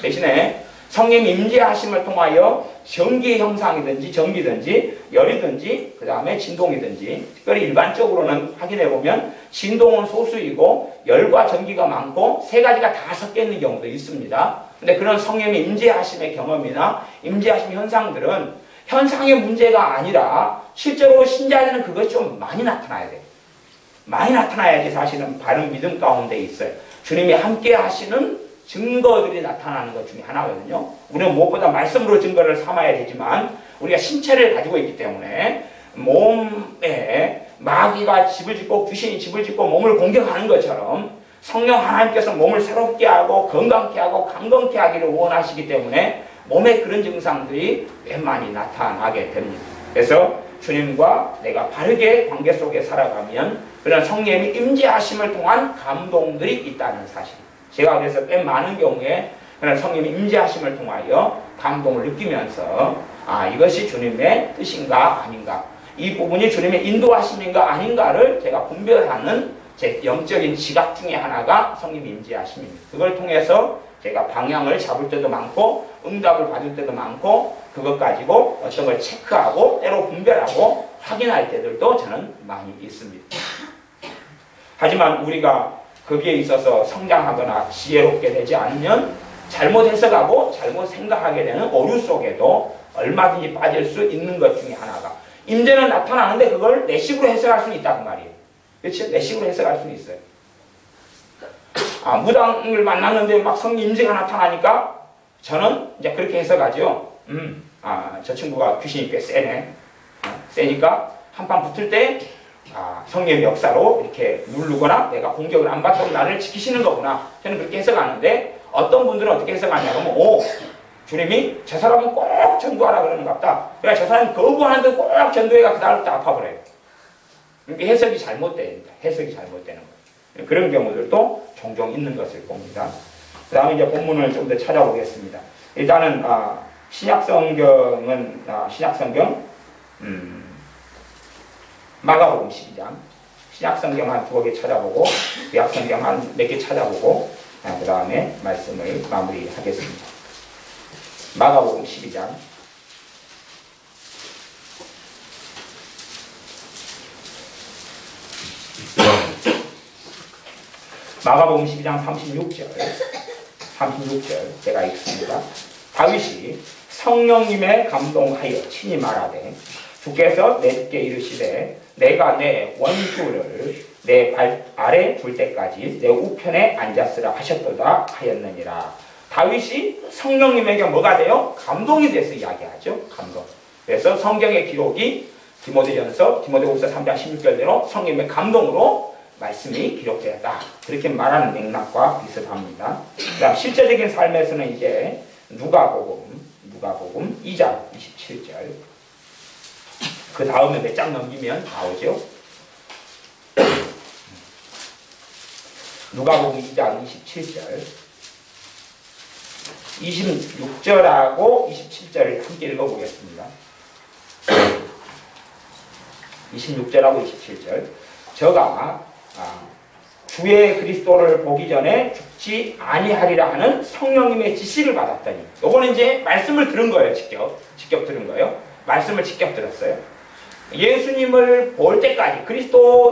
대신에 성령 임재하심을 통하여 전기의 형상이든지 전기든지 열이든지 그 다음에 진동이든지, 특별히 일반적으로는 확인해 보면 진동은 소수이고 열과 전기가 많고 세 가지가 다 섞여 있는 경우도 있습니다. 근데 그런 성령의 임재하심의 경험이나 임재하심 현상들은 현상의 문제가 아니라 실제로 신자들은 그것이 좀 많이 나타나야 돼요. 많이 나타나야지 사실은 바른 믿음 가운데 있어요. 주님이 함께 하시는 증거들이 나타나는 것 중에 하나거든요. 우리는 무엇보다 말씀으로 증거를 삼아야 되지만 우리가 신체를 가지고 있기 때문에 몸에 마귀가 집을 짓고 귀신이 집을 짓고 몸을 공격하는 것처럼 성령 하나님께서 몸을 새롭게 하고 건강케 하고 강건케 하기를 원하시기 때문에 몸에 그런 증상들이 꽤 많이 나타나게 됩니다. 그래서 주님과 내가 바르게 관계 속에 살아가면 그런 성령의 임재하심을 통한 감동들이 있다는 사실. 제가 그래서 꽤 많은 경우에 그런 성령의 임재하심을 통하여 감동을 느끼면서 이것이 주님의 뜻인가 아닌가, 이 부분이 주님의 인도하심인가 아닌가를 제가 분별하는 제 영적인 지각 중에 하나가 성령 임재하심입니다. 그걸 통해서 제가 방향을 잡을 때도 많고 응답을 받을 때도 많고 그것 가지고 어떤 걸 체크하고 때로 분별하고 확인할 때들도 저는 많이 있습니다. 하지만 우리가 거기에 있어서 성장하거나 지혜롭게 되지 않으면 잘못 해석하고 잘못 생각하게 되는 오류 속에도 얼마든지 빠질 수 있는 것 중에 하나가, 임재는 나타나는데 그걸 내 식으로 해석할 수는 있다고 말이에요. 그렇지? 내 식으로 해석할 수는 있어요. 무당을 만났는데 막 성령 임재가 나타나니까 저는 이제 그렇게 해석하죠. 저 친구가 귀신이 꽤 세네. 세니까 한판 붙을 때 성령의 역사로 이렇게 누르거나 내가 공격을 안 받도록 나를 지키시는 거구나. 저는 그렇게 해석하는데 어떤 분들은 어떻게 해석하냐면 주님이 저 사람은 꼭 전도하라 그러는가 보다. 그러니까 저 사람이 거부하는데 꼭 전도해가 그 다음부터 아파버려요. 그러니까 해석이 잘못됩니다. 해석이 잘못되는 거예요. 그런 경우들도 종종 있는 것을 봅니다. 그 다음에 이제 본문을 좀 더 찾아보겠습니다. 일단은 신약성경은 신약성경 마가복음 12장, 신약성경 한 2개 찾아보고 구약성경 한 몇 개 찾아보고 그 다음에 말씀을 마무리하겠습니다. 마가복음 12장 마가복음 12장 36절 제가 읽습니다. 다윗이 성령님의 감동하여 친히 말하되 주께서 내게 이르시되 내가 내 원수를 내 발 아래 둘 때까지 내 우편에 앉았으라 하셨도다 하였느니라. 다윗이 성령님에게 뭐가 돼요? 감동이 돼서 이야기하죠. 감동. 그래서 성경의 기록이 디모데후서 3장 16절대로 성령님의 감동으로 말씀이 기록되었다. 그렇게 말하는 맥락과 비슷합니다. 그다음 실제적인 삶에서는 이제 누가복음 2장 27절. 그 다음에 몇 장 넘기면 나오죠. 누가복음 2장 27절, 26절하고 27절을 함께 읽어보겠습니다. 26절하고 27절. 저가 주의 그리스도를 보기 전에 죽지 아니하리라 하는 성령님의 지시를 받았더니, 요거는 이제 말씀을 들은 거예요. 직접 들은 거예요. 말씀을 직접 들었어요. 예수님을 볼 때까지,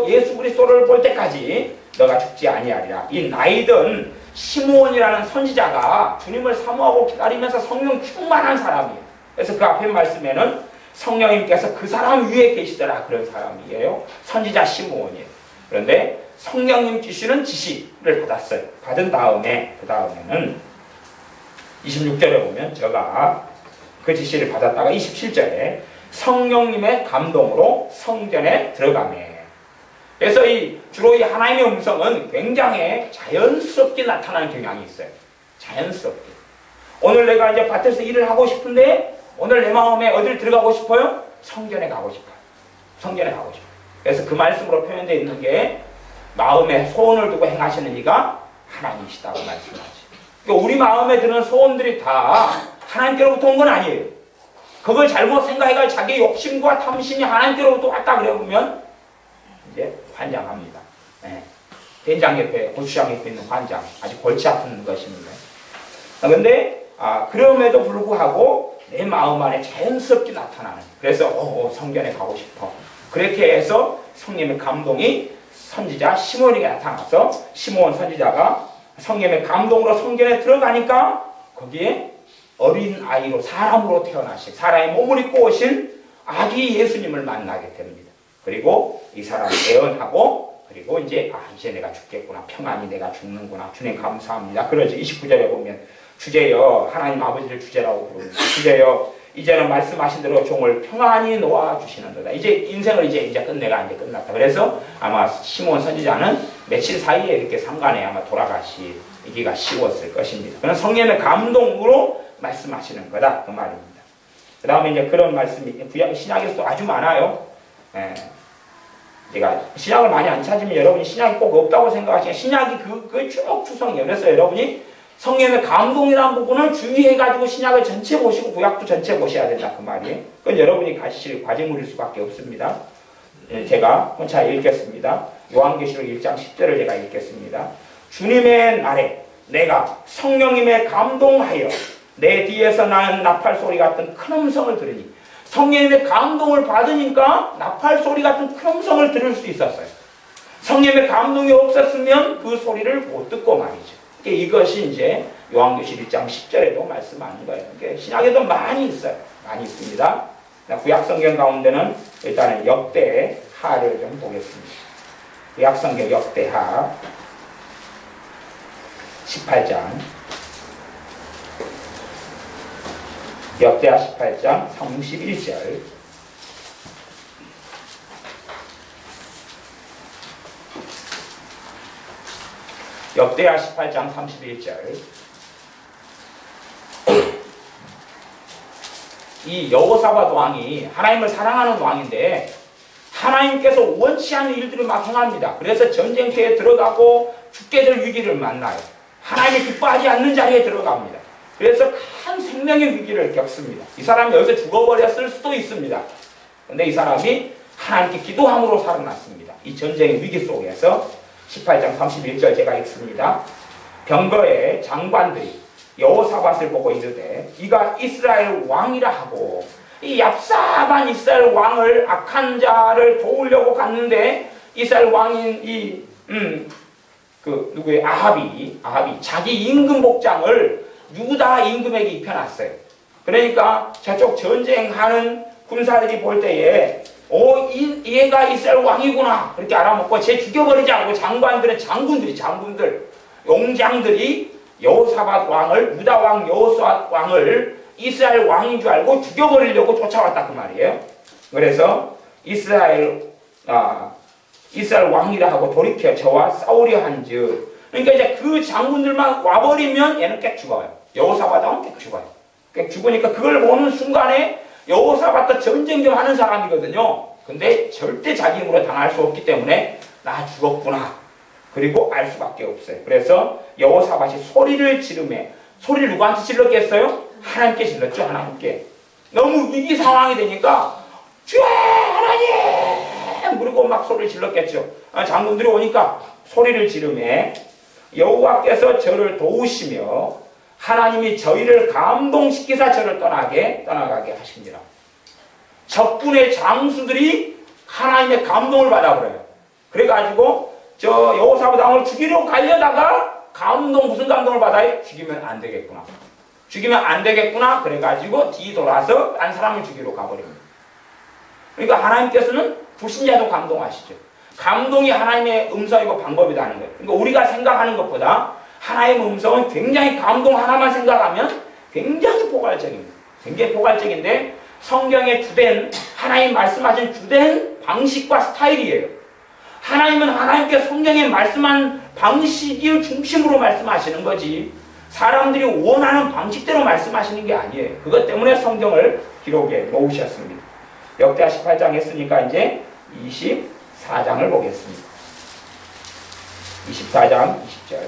예수 그리스도를 볼 때까지 너가 죽지 아니하리라. 이 나이든 시므온이라는 선지자가 주님을 사모하고 기다리면서 성령 충만한 사람이에요. 그래서 그 앞에 말씀에는 성령님께서 그 사람 위에 계시더라, 그런 사람이에요. 선지자 시므온이에요. 그런데 성령님 주시는 지시를 받았어요. 받은 다음에 그 다음에는 26절에 보면 저가 그 지시를 받았다가 27절에 성령님의 감동으로 성전에 들어가매. 그래서 주로 이 하나님의 음성은 굉장히 자연스럽게 나타나는 경향이 있어요. 자연스럽게. 오늘 내가 이제 밭에서 일을 하고 싶은데 오늘 내 마음에 어디를 들어가고 싶어요? 성전에 가고 싶어요. 성전에 가고 싶어요. 그래서 그 말씀으로 표현되어 있는 게 마음에 소원을 두고 행하시는 이가 하나님이시다고 말씀하죠. 그러니까 우리 마음에 드는 소원들이 다 하나님께로부터 온 건 아니에요. 그걸 잘못 생각해가지고 자기 욕심과 탐심이 하나님께로부터 왔다 그러면 이제 환장합니다. 네. 된장 옆에, 고추장 옆에 있는 환장. 아주 골치 아픈 것입니다. 그런데 그럼에도 불구하고 내 마음 안에 자연스럽게 나타나는, 그래서 성전에 가고 싶어. 그렇게 해서 성령의 감동이 선지자 시몬에게 나타나서 시몬 선지자가 성령의 감동으로 성전에 들어가니까 거기에 어린 아이로 사람으로 태어나신, 사람의 몸을 입고 오신 아기 예수님을 만나게 됩니다. 그리고 이 사람 예언하고, 그리고 이제 내가 죽겠구나, 평안히 내가 죽는구나, 주님 감사합니다. 그러죠. 29절에 보면 주제여, 하나님 아버지를 주제라고 부릅니다. 주제여, 이제는 말씀하신 대로 종을 평안히 놓아주시는도다. 이제 인생을 이제 끝내가 끝났다. 그래서 아마 시몬 선지자는 며칠 사이에 이렇게 상간에 아마 돌아가시기가 쉬웠을 것입니다. 그런 성령의 감동으로 말씀하시는 거다, 그 말입니다. 그 다음에 이제 그런 말씀이 신약에서도 아주 많아요. 제가 신약을 많이 안 찾으면 여러분이 신약이 꼭 없다고 생각하시면, 신약이 그게 쭉 추성이에요. 그래서 여러분이 성령의 감동이라는 부분을 주의해가지고 신약을 전체 보시고 구약도 전체 보셔야 된다, 그 말이에요. 그건 여러분이 가실 과제물일 수밖에 없습니다. 제가 혼자 읽겠습니다. 요한계시록 1장 10절을 제가 읽겠습니다. 주님의 날에 내가 성령님의 감동하여 내 뒤에서 나는 나팔 소리 같은 큰 음성을 들으니, 성령님의 감동을 받으니까 나팔 소리 같은 큰 음성을 들을 수 있었어요. 성령님의 감동이 없었으면 그 소리를 못 듣고 말이죠. 이것이 이제 요한계시록 1장 10절에도 말씀하는 거예요. 신약에도 많이 있어요. 많이 있습니다. 구약성경 가운데는 일단은 역대하를 좀 보겠습니다. 구약성경 역대하 18장, 역대하 18장 31절, 역대하 18장 31절. 이 여호사밧 왕이 하나님을 사랑하는 왕인데 하나님께서 원치 않는 일들을 막 행합니다. 그래서 전쟁터에 들어가고 죽게 될 위기를 만나요. 하나님이 기뻐하지 않는 자리에 들어갑니다. 그래서 큰 생명의 위기를 겪습니다. 이 사람이 여기서 죽어버렸을 수도 있습니다. 그런데 이 사람이 하나님께 기도함으로 살아났습니다. 이 전쟁의 위기 속에서 18장 31절 제가 읽습니다. 병거의 장관들이 여호사밧을 보고 이르되 이가 이스라엘 왕이라 하고, 이 얍삽한 이스라엘 왕을, 악한 자를 도우려고 갔는데 이스라엘 왕인 누구의 아합이 자기 임금 복장을 유다 임금에게 입혀놨어요. 그러니까 저쪽 전쟁하는 군사들이 볼 때에 얘가 이스라엘 왕이구나 그렇게 알아먹고 쟤 죽여버리자고 장군들, 용장들이 여호사밧 왕을, 유다 왕 여호사밧 왕을 이스라엘 왕인 줄 알고 죽여버리려고 쫓아왔다, 그 말이에요. 그래서 이스라엘 왕이라 하고 돌이켜 저와 싸우려 한즉, 그러니까 이제 그 장군들만 와버리면 얘는 꽤 죽어요. 여호사밧은 꽤 죽어요. 꽤 죽으니까 그걸 보는 순간에 여호사밧도 전쟁 좀 하는 사람이거든요. 근데 절대 자기 힘으로 당할 수 없기 때문에 나 죽었구나, 그리고 알 수밖에 없어요. 그래서 여호사밧이 소리를 지르매, 소리를 누구한테 질렀겠어요? 하나님께 질렀죠. 하나님께. 너무 위기 상황이 되니까 주여 하나님, 그리고 막 소리를 질렀겠죠. 장군들이 오니까 소리를 지르매 여호와께서 저를 도우시며 하나님이 저희를 감동시키사 저를 떠나가게 하십니다. 적군의 장수들이 하나님의 감동을 받아버려요. 그래가지고 저 여호사밧 왕을 죽이려고 가려다가 무슨 감동을 받아요? 죽이면 안 되겠구나. 그래가지고 뒤돌아서 딴 사람을 죽이러 가버립니다. 그러니까 하나님께서는 불신자도 감동하시죠. 감동이 하나님의 음성이고 방법이라는 거예요. 그러니까 우리가 생각하는 것보다 하나님의 음성은 굉장히 감동 하나만 생각하면 굉장히 포괄적입니다. 굉장히 포괄적인데 성경의 주된, 하나님 말씀하신 주된 방식과 스타일이에요. 하나님은 하나님께 성경에 말씀한 방식을 중심으로 말씀하시는 거지, 사람들이 원하는 방식대로 말씀하시는 게 아니에요. 그것 때문에 성경을 기록에 놓으셨습니다. 역대하 18장 했으니까 이제 24장을 보겠습니다. 24장 20절.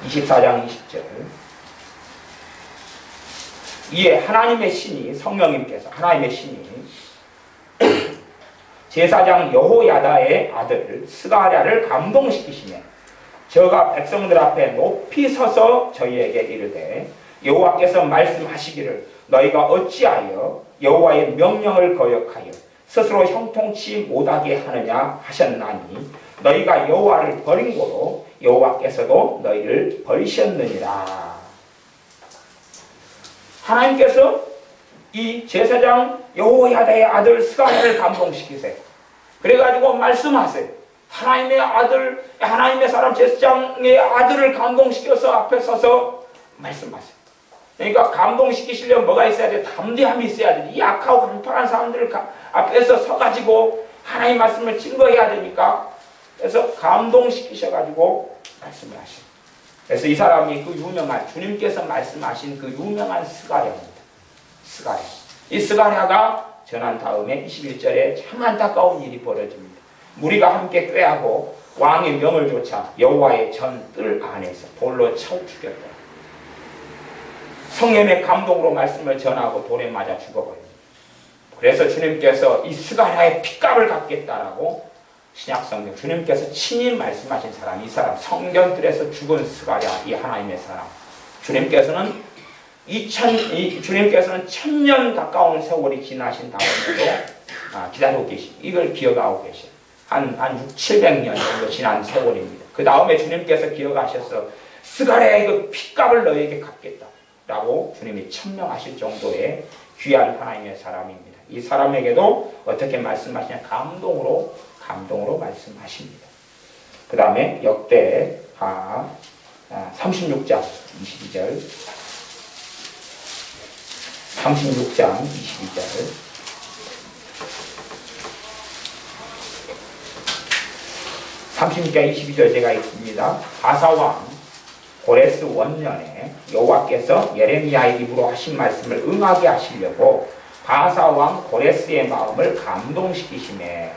24장 20절. 이에 하나님의 신이, 성령님께서 하나님의 신이 제사장 여호야다의 아들 스가랴를 감동시키시며 저가 백성들 앞에 높이 서서 저희에게 이르되 여호와께서 말씀하시기를 너희가 어찌하여 여호와의 명령을 거역하여 스스로 형통치 못하게 하느냐 하셨나니 너희가 여호와를 버린 고로 여호와께서도 너희를 버리셨느니라. 하나님께서 이 제사장 여호야다의 아들 스가랴를 감동시키세요. 그래가지고 말씀하세요. 하나님의 아들, 하나님의 사람 제사장의 아들을 감동시켜서 앞에 서서 말씀하세요. 그러니까 감동시키시려면 뭐가 있어야 돼? 담대함이 있어야 돼. 이 약하고 강팍한 사람들 앞에서 서가지고 하나님의 말씀을 증거해야 되니까, 그래서 감동시키셔가지고 말씀을 하시고, 그래서 이 사람이 그 유명한, 주님께서 말씀하신 그 유명한 스가랴입니다. 스가랴. 이 스가랴가 전한 다음에 21절에 참 안타까운 일이 벌어집니다. 무리가 함께 꾀하고 왕의 명을 조차 여호와의 전 뜰 안에서 돌로 쳐 죽였다. 성령의 감동으로 말씀을 전하고 돌에 맞아 죽어버립니다. 그래서 주님께서 이 스가랴의 핏값을 갚겠다라고 신약성경 주님께서 친히 말씀하신 사람, 이 사람 성전들에서 죽은 스가랴, 이 하나님의 사람, 주님께서는 1000년 가까운 세월이 지나신 다음에도 기다리고 계신, 이걸 기억하고 계신 한 600~700년 정도 지난 세월입니다. 그 다음에 주님께서 기억하셔서 스가랴의 그 핏값을 너에게 갚겠다라고 주님이 천명하실 정도의 귀한 하나님의 사람입니다. 이 사람에게도 어떻게 말씀하시냐? 감동으로 말씀하십니다. 그 다음에 역대하 36장 22절 36장 22절 36장 22절 제가 읽습니다. 바사왕 고레스 원년에 여호와께서 예레미야의 입으로 하신 말씀을 응하게 하시려고 바사왕 고레스의 마음을 감동시키시매,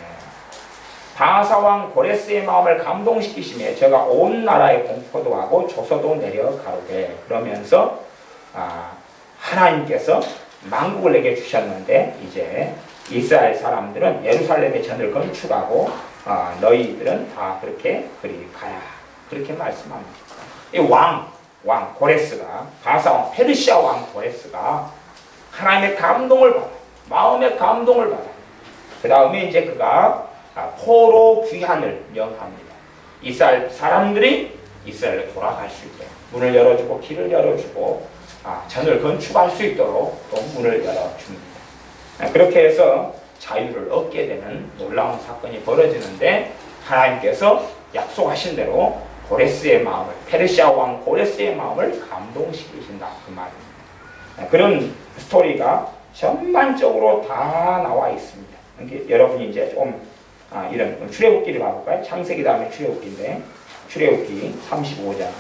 바사왕 고레스의 마음을 감동시키시매 저가 온 나라에 공포도 하고 조서도 내려 가로되, 그러면서 하나님께서 만국을 내게 주셨는데 이제 이스라엘 사람들은 예루살렘의 전을 건축하고 너희들은 다 그렇게 그리 가야, 그렇게 말씀합니다. 이 왕 고레스가, 바사왕 페르시아 왕 고레스가 하나님의 감동을 받아, 마음의 감동을 받아. 그 다음에 이제 그가 포로 귀환을 명합니다. 이스라엘 사람들이 이스라엘로 돌아갈 수 있도록 문을 열어주고 길을 열어주고 전을 건축할 수 있도록 또 문을 열어줍니다. 그렇게 해서 자유를 얻게 되는 놀라운 사건이 벌어지는데, 하나님께서 약속하신 대로 고레스의 마음을, 페르시아 왕 고레스의 마음을 감동시키신다, 그 말입니다. 그런 스토리가 전반적으로 다 나와 있습니다. 여러분이 이제 좀 이런 출애굽기를 봐볼까요? 창세기 다음에 출애굽기인데, 출애굽기 35장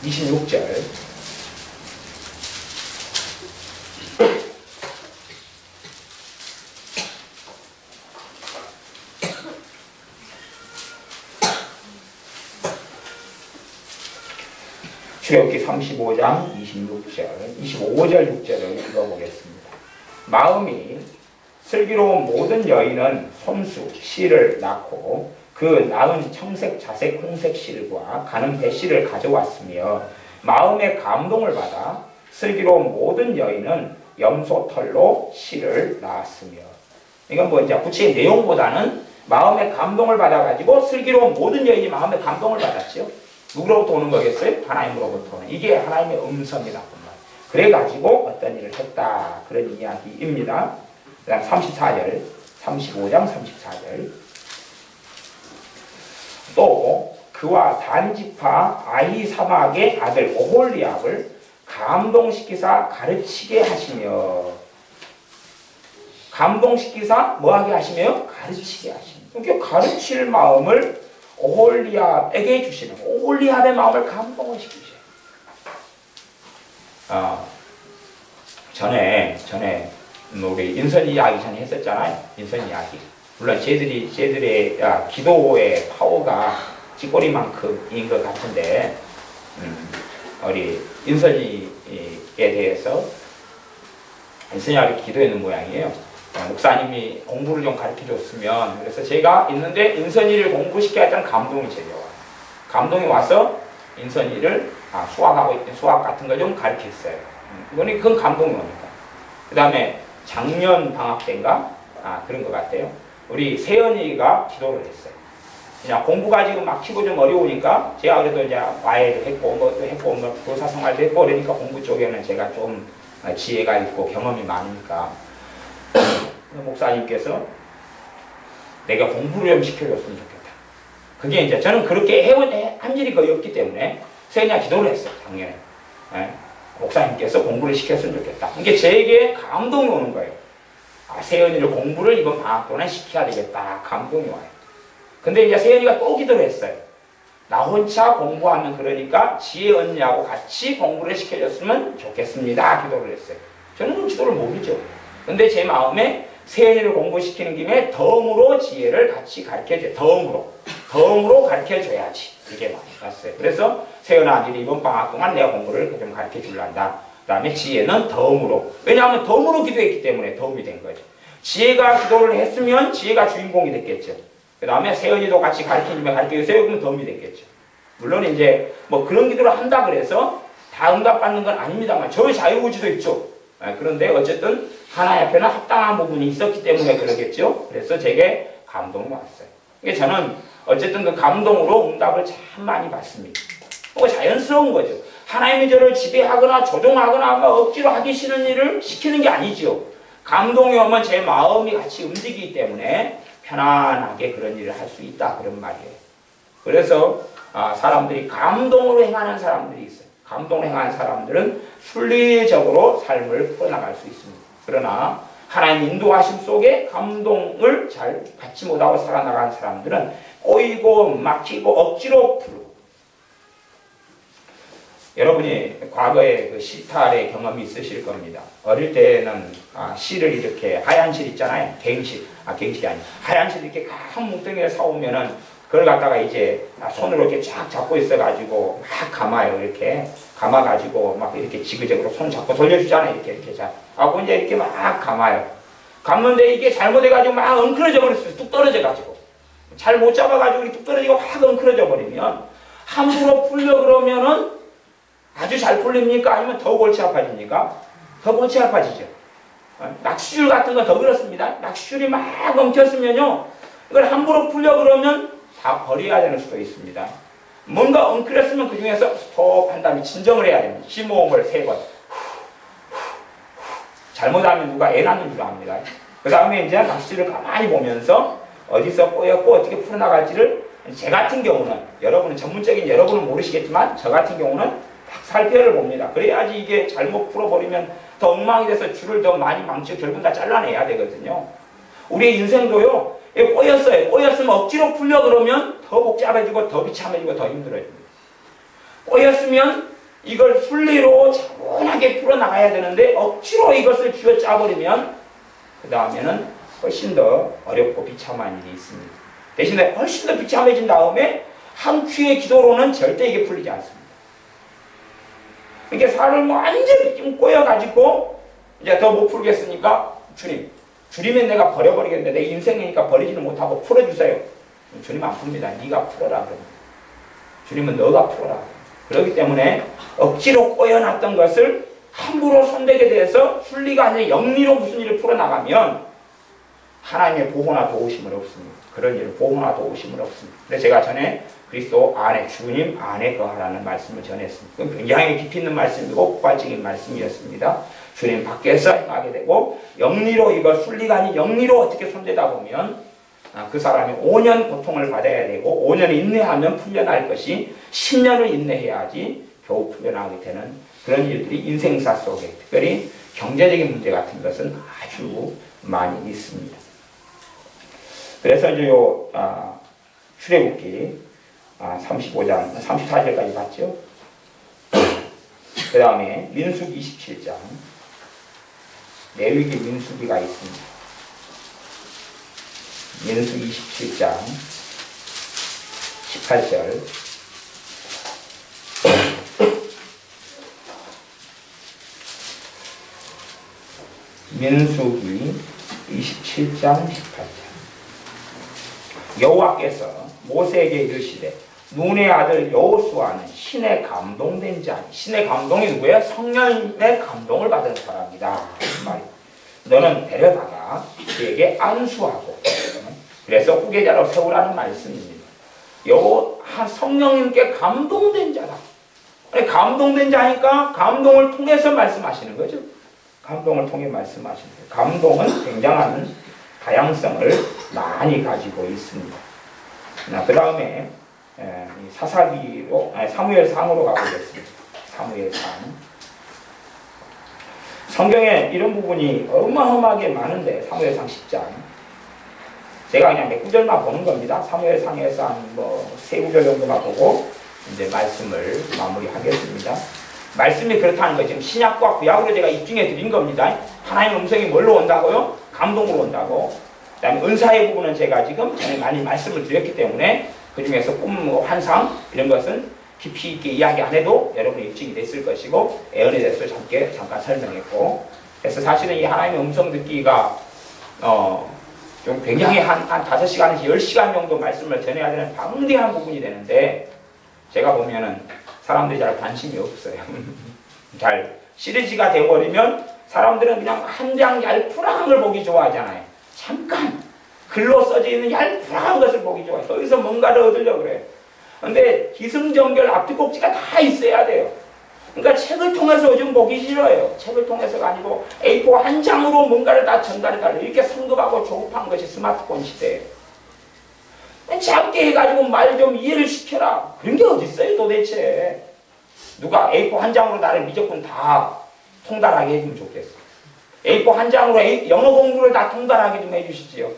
26절 출애굽기 35장 26절 25절 6절을 읽어보겠습니다. 마음이 슬기로운 모든 여인은 손수 실을 낳고 그 낳은 청색 자색 홍색 실과 가는 배실을 가져왔으며, 마음의 감동을 받아 슬기로운 모든 여인은 염소털로 실을 낳았으며. 이건 뭐 이제 구체의 내용보다는 마음의 감동을 받아가지고 슬기로운 모든 여인이 마음의 감동을 받았죠. 누구로부터 오는 거겠어요? 하나님으로부터 오는. 이게 하나님의 음성이다. 그래가지고 어떤 일을 했다, 그런 이야기입니다. 그 다음 34절 35장 34절 또 그와 단지파 아히사막의 아들 오홀리압을 감동시키사 가르치게 하시며, 감동시키사 뭐하게 하시며? 가르치게 하시며. 그러니까 가르칠 마음을 오홀리압에게 주시는, 오홀리압의 마음을 감동을 시키셔요. 전에 우리 인선 이야기 전에 했었잖아요. 인선 이야기. 물론 쟤들의 기도의 파워가 찌꼬리만큼인 것 같은데, 우리 인선이에 대해서 인선이가 기도했는 모양이에요. 목사님이 공부를 좀 가르쳐 줬으면, 그래서 제가 있는데 인선이를 공부시켜야 했던 감동이 제게 와요. 감동이 와서 인선이를 수학하고 있던 수학 같은 걸 좀 가르쳤어요. 그건 감동이 오니까. 그 다음에 작년 방학 때인가? 그런 것 같아요. 우리 세연이가 기도를 했어요. 그냥 공부 가지고 막 치고 좀 어려우니까 제가 그래도 이제 과외도 했고 뭐도 했고 뭐 교사 생활도 했고 그러니까 공부 쪽에는 제가 좀 지혜가 있고 경험이 많으니까 목사님께서 내가 공부를 좀 시켜줬으면 좋겠다. 그게 이제 저는 그렇게 한 일이 거의 없기 때문에 세연이가 기도를 했어요. 작년에. 목사님께서 공부를 시켰으면 좋겠다. 이게 제게 감동이 오는 거예요. 세연이를 공부를 이번 방학 동안 시켜야 되겠다. 감동이 와요. 근데 이제 세연이가 또 기도를 했어요. 나 혼자 공부하면 그러니까 지혜 언니하고 같이 공부를 시켜줬으면 좋겠습니다. 기도를 했어요. 저는 그 기도를 모르죠. 근데 제 마음에 세연이를 공부시키는 김에 덤으로 지혜를 같이 가르쳐줘요. 덤으로 가르쳐줘야지. 이게 많이 갔어요. 그래서 세연아, 니네 이번 방학 동안 내가 공부를 좀 가르쳐줄란다. 그 다음에 지혜는 덤으로. 왜냐하면 덤으로 기도했기 때문에 도움이 된 거죠. 지혜가 기도를 했으면 지혜가 주인공이 됐겠죠. 그 다음에 세연이도 같이 가르쳐주면 가르쳐주세요. 그러면 도움이 됐겠죠. 물론 이제 뭐 그런 기도를 한다 그래서 다 응답받는 건 아닙니다만 저의 자유의지도 있죠. 그런데 어쨌든 하나님 앞에는 합당한 부분이 있었기 때문에 그러겠죠. 그래서 제게 감동이 왔어요. 이게 저는 어쨌든 그 감동으로 응답을 참 많이 받습니다. 자연스러운 거죠. 하나님이 저를 지배하거나 조종하거나 억지로 하기 싫은 일을 시키는 게 아니죠. 감동이 오면 제 마음이 같이 움직이기 때문에 편안하게 그런 일을 할 수 있다. 그런 말이에요. 그래서 사람들이 감동으로 행하는 사람들이 있어요. 감동으로 행하는 사람들은 순리적으로 삶을 풀어나갈 수 있습니다. 그러나 하나님 인도하심 속에 감동을 잘 받지 못하고 살아나가는 사람들은 꼬이고 막히고 억지로 풀고. 여러분이 과거에 그 시탈의 경험이 있으실 겁니다. 어릴 때는 실을 이렇게 하얀 실 있잖아요. 갱실, 갱실이 아니고 하얀 실 이렇게 큰 뭉텅이를 사오면은 그걸 갖다가 이제 손으로 이렇게 쫙 잡고 있어가지고 막 감아요. 이렇게 감아가지고 막 이렇게 지그재그로 손 잡고 돌려주잖아요. 이렇게 자. 하고 이제 이렇게 막 감아요. 감는데 이게 잘못해가지고 막 엉클어져 버렸어요. 뚝 떨어져가지고. 잘 못 잡아가지고 뚝 떨어지고 확 엉클어져 버리면 함부로 풀려 그러면은 아주 잘 풀립니까? 아니면 더 골치 아파집니까? 더 골치 아파지죠. 낚시줄 같은 건 더 그렇습니다. 낚시줄이 막 엉켰으면요. 이걸 함부로 풀려 그러면 다 버려야 되는 수도 있습니다. 뭔가 엉클었으면 그 중에서 스톱한 다음에 진정을 해야 됩니다. 심호흡을 3번. 잘못하면 누가 애 낳는 줄 압니다. 그 다음에 이제 낚시줄을 가만히 보면서 어디서 꼬였고 어떻게 풀어나갈지를 제 같은 경우는 여러분은 전문적인 여러분은 모르시겠지만 저 같은 경우는 딱 살펴를 봅니다. 그래야지 이게 잘못 풀어버리면 더 엉망이 돼서 줄을 더 많이 망치고 결국은 다 잘라내야 되거든요. 우리의 인생도요. 꼬였어요. 꼬였으면 억지로 풀려 그러면 더 복잡해지고 더 비참해지고 더 힘들어집니다. 꼬였으면 이걸 순리로 차분하게 풀어나가야 되는데 억지로 이것을 쥐어짜버리면 그 다음에는 훨씬 더 어렵고 비참한 일이 있습니다. 대신에 훨씬 더 비참해진 다음에 한 큐의 기도로는 절대 이게 풀리지 않습니다. 이게 살을 완전히 좀 꼬여가지고 이제 더 못 풀겠으니까 주님은 내가 버려버리겠는데 내 인생이니까 버리지는 못하고 풀어주세요. 주님 안 풉니다. 네가 풀어라. 그러면. 주님은 너가 풀어라. 그렇기 때문에 억지로 꼬여놨던 것을 함부로 손대게 돼서 순리가 아니라 영리로 무슨 일을 풀어나가면 하나님의 보호나 도우심은 없습니다. 그런 일을 보호나 도우심은 없습니다. 그래서 제가 전에 그리스도 안에 주님 안에 거하라는 말씀을 전했습니다. 그건 굉장히 깊이 있는 말씀이고 폭발적인 말씀이었습니다. 주님 밖에서 행하게 되고 영리로 이거 순리가 아닌 영리로 어떻게 손대다 보면 그 사람이 5년 고통을 받아야 되고 5년 인내하면 풀려날 것이 10년을 인내해야지 겨우 풀려나게 되는 그런 일들이 인생사 속에 특별히 경제적인 문제 같은 것은 아주 많이 있습니다. 그래서 이제 출애굽기 35장 34절까지 봤죠. 그 다음에 민수기 27장 레위기 민수기가 있습니다. 민수기 27장 18절 민수기 27장 18절. 여호와께서 모세에게 이르시되 눈의 아들 여호수아는 신에 감동된 자니, 신의 감동이 누구예요? 성령의 감동을 받은 사람이다. 너는 데려다가 그에게 안수하고, 그래서 후계자로 세우라는 말씀입니다. 성령님께 감동된 자다. 감동된 자니까 감동을 통해서 말씀하시는 거죠. 감동을 통해 말씀하시는 거예요. 감동은 굉장한 다양성을 많이 가지고 있습니다. 그 다음에 사무엘상으로 가보겠습니다. 사무엘상. 성경에 이런 부분이 어마어마하게 많은데, 사무엘상 10장. 제가 그냥 몇 구절만 보는 겁니다. 사무엘상에서 한 세 구절 정도만 보고 이제 말씀을 마무리하겠습니다. 말씀이 그렇다는 거 지금 신약과 구약으로 제가 입증해 드린 겁니다. 하나님의 음성이 뭘로 온다고요? 감동으로 온다고. 그 다음에 은사의 부분은 제가 지금 전에 많이 말씀을 드렸기 때문에 그 중에서 꿈, 환상 이런 것은 깊이 있게 이야기 안 해도 여러분의 입증이 됐을 것이고, 애언에 대해서 잠깐 설명했고, 그래서 사실은 이 하나님의 음성 듣기가 좀 굉장히 한 5시간에서 10시간 정도 말씀을 전해야 되는 방대한 부분이 되는데, 제가 보면은 사람들이 잘 관심이 없어요. 잘 시리즈가 되어버리면 사람들은 그냥 한 장 얄푸랑한 걸 보기 좋아하잖아요. 잠깐 글로 써져 있는 얄푸랑한 것을 보기 좋아해요. 거기서 뭔가를 얻으려고 그래요. 근데 기승전결 앞뒤꼭지가 다 있어야 돼요. 그러니까 책을 통해서 요즘 보기 싫어요. 책을 통해서가 아니고 A4 한 장으로 뭔가를 다 전달해달래요. 이렇게 성급하고 조급한 것이 스마트폰 시대예요. 작게 해가지고 말 좀 이해를 시켜라. 그런 게 어디 있어요 도대체. 누가 A4 한 장으로 나를 미적분 다 통달하게 해주면 좋겠어. A4 한 장으로 영어 공부를 다 통달하게 좀 해주시지요.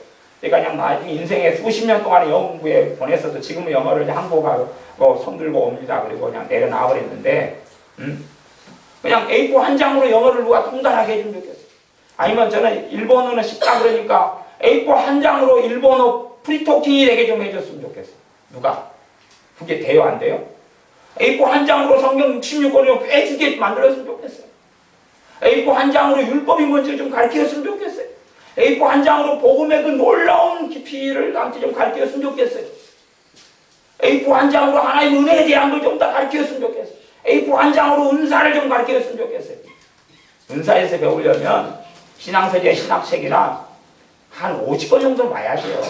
그러니까 그냥 나중에 인생에 수십 년 동안에 영어 공부에 보냈어도 지금은 영어를 한국하고 손들고 옵니다. 그리고 그냥 내려놔 버렸는데, 그냥 A4 한 장으로 영어를 누가 통달하게 해주면 좋겠어요. 아니면 저는 일본어는 쉽다 그러니까 A4 한 장으로 일본어 프리토킹이 되게 좀 해줬으면 좋겠어요. 누가? 그게 돼요, 안 돼요? A4 한 장으로 성경 66권을 꿰주게 만들었으면 좋겠어요. A4 한 장으로 율법이 뭔지 좀 가르쳐줬으면 좋겠어요. A4 한 장으로 복음의 그 놀라운 깊이를 남한테 좀 가르쳐줬으면 좋겠어요. A4 한 장으로 하나님의 은혜에 대한 걸 좀 더 가르쳐줬으면 좋겠어요. A4 한 장으로 은사를 좀 가르쳐줬으면 좋겠어요. 은사에서 배우려면 신앙서재 신학책이나 한 50권 정도 봐야 돼요.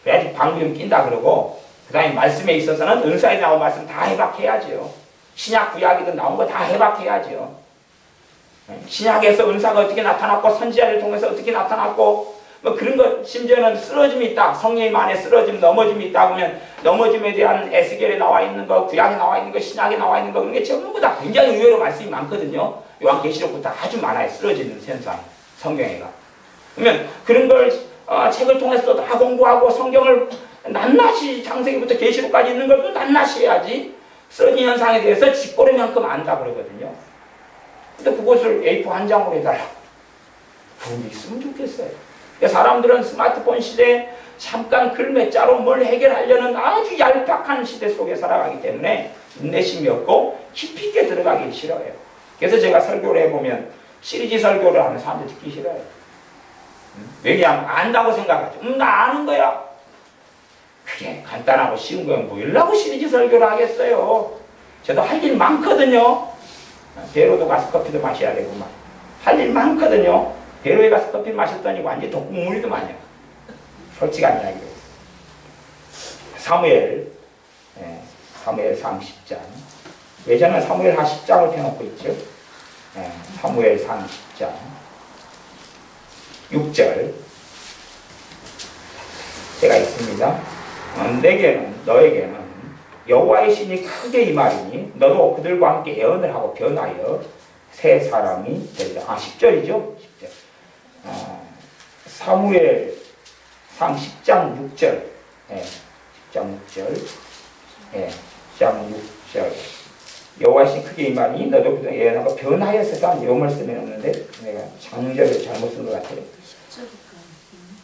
그래야지 방금 낀다 그러고, 그 다음에 말씀에 있어서는 은사에 나온 말씀 다 해박해야죠. 신약 구약이든 나온 거 다 해박해야죠. 신약에서 은사가 어떻게 나타났고, 선지자를 통해서 어떻게 나타났고, 뭐 그런 것, 심지어는 쓰러짐이 있다. 성령님 안에 쓰러짐, 넘어짐이 있다 그러면 넘어짐에 대한 에스겔에 나와 있는 거, 구약에 나와 있는 거, 신약에 나와 있는 거, 그런 게 전부 다 굉장히 의외로 말씀이 많거든요. 요한계시록부터 아주 많아요. 쓰러지는 현상, 성경에가. 그러면 그런 걸 책을 통해서도 다 공부하고, 성경을 낱낱이 창세기부터 계시록까지 있는 걸 또 낱낱이 해야지 쓰러진 현상에 대해서 쥐꼬리만큼 안다 그러거든요. 근데 그것을 A4 한 장으로 해달라. 그런 게 있으면 좋겠어요. 사람들은 스마트폰 시대에 잠깐 글 몇 자로 뭘 해결하려는 아주 얄팍한 시대 속에 살아가기 때문에 인내심이 없고 깊이 있게 들어가기 싫어요. 그래서 제가 설교를 해보면 시리즈 설교를 하면 사람들 듣기 싫어요. 왜냐하면 안다고 생각하죠. 나 아는 거야. 그게 간단하고 쉬운 거면 뭐라고 시리즈 설교를 하겠어요. 저도 할 일 많거든요. 배로도 가서 커피도 마셔야 되고만 할 일 많거든요. 배로에 가서 커피 마셨더니 완전히 독국물이더만요. 솔직한 이야기로. 사무엘상 10장. 예전에 사무엘하 10장을 펴놓고 있죠. 사무엘상 10장 6절 제가 있습니다. 너에게는 여호와의 신이 크게 임하리니 너도 그들과 함께 예언을 하고 변하여 새 사람이 되리라. 10절이죠. 10절. 사무엘상 10장 6절. 10장 6절. 10장 6절. 여호와의 신이 크게 임하니 너도 그들과 예언하고 변하여 새 사람. 요 말씀이 없는데 내가 장절을 잘못 쓴 것 같아요.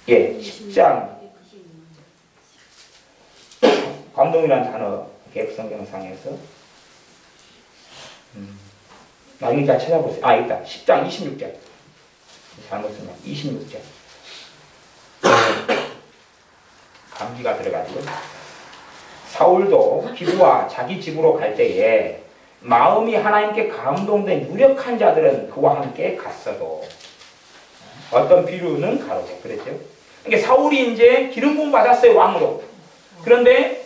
10장. 감동이라는 단어 개혁성경상에서 나중에 잘 찾아보세요. 있다. 10장 26절. 잘못 쓰면 26절. 감기가 들어가지고. 사울도 기브와 자기 집으로 갈 때에 마음이 하나님께 감동된 유력한 자들은 그와 함께 갔어도 어떤 비류는 가로되 그랬죠. 그러니까 사울이 이제 기름 부음 받았어요, 왕으로. 그런데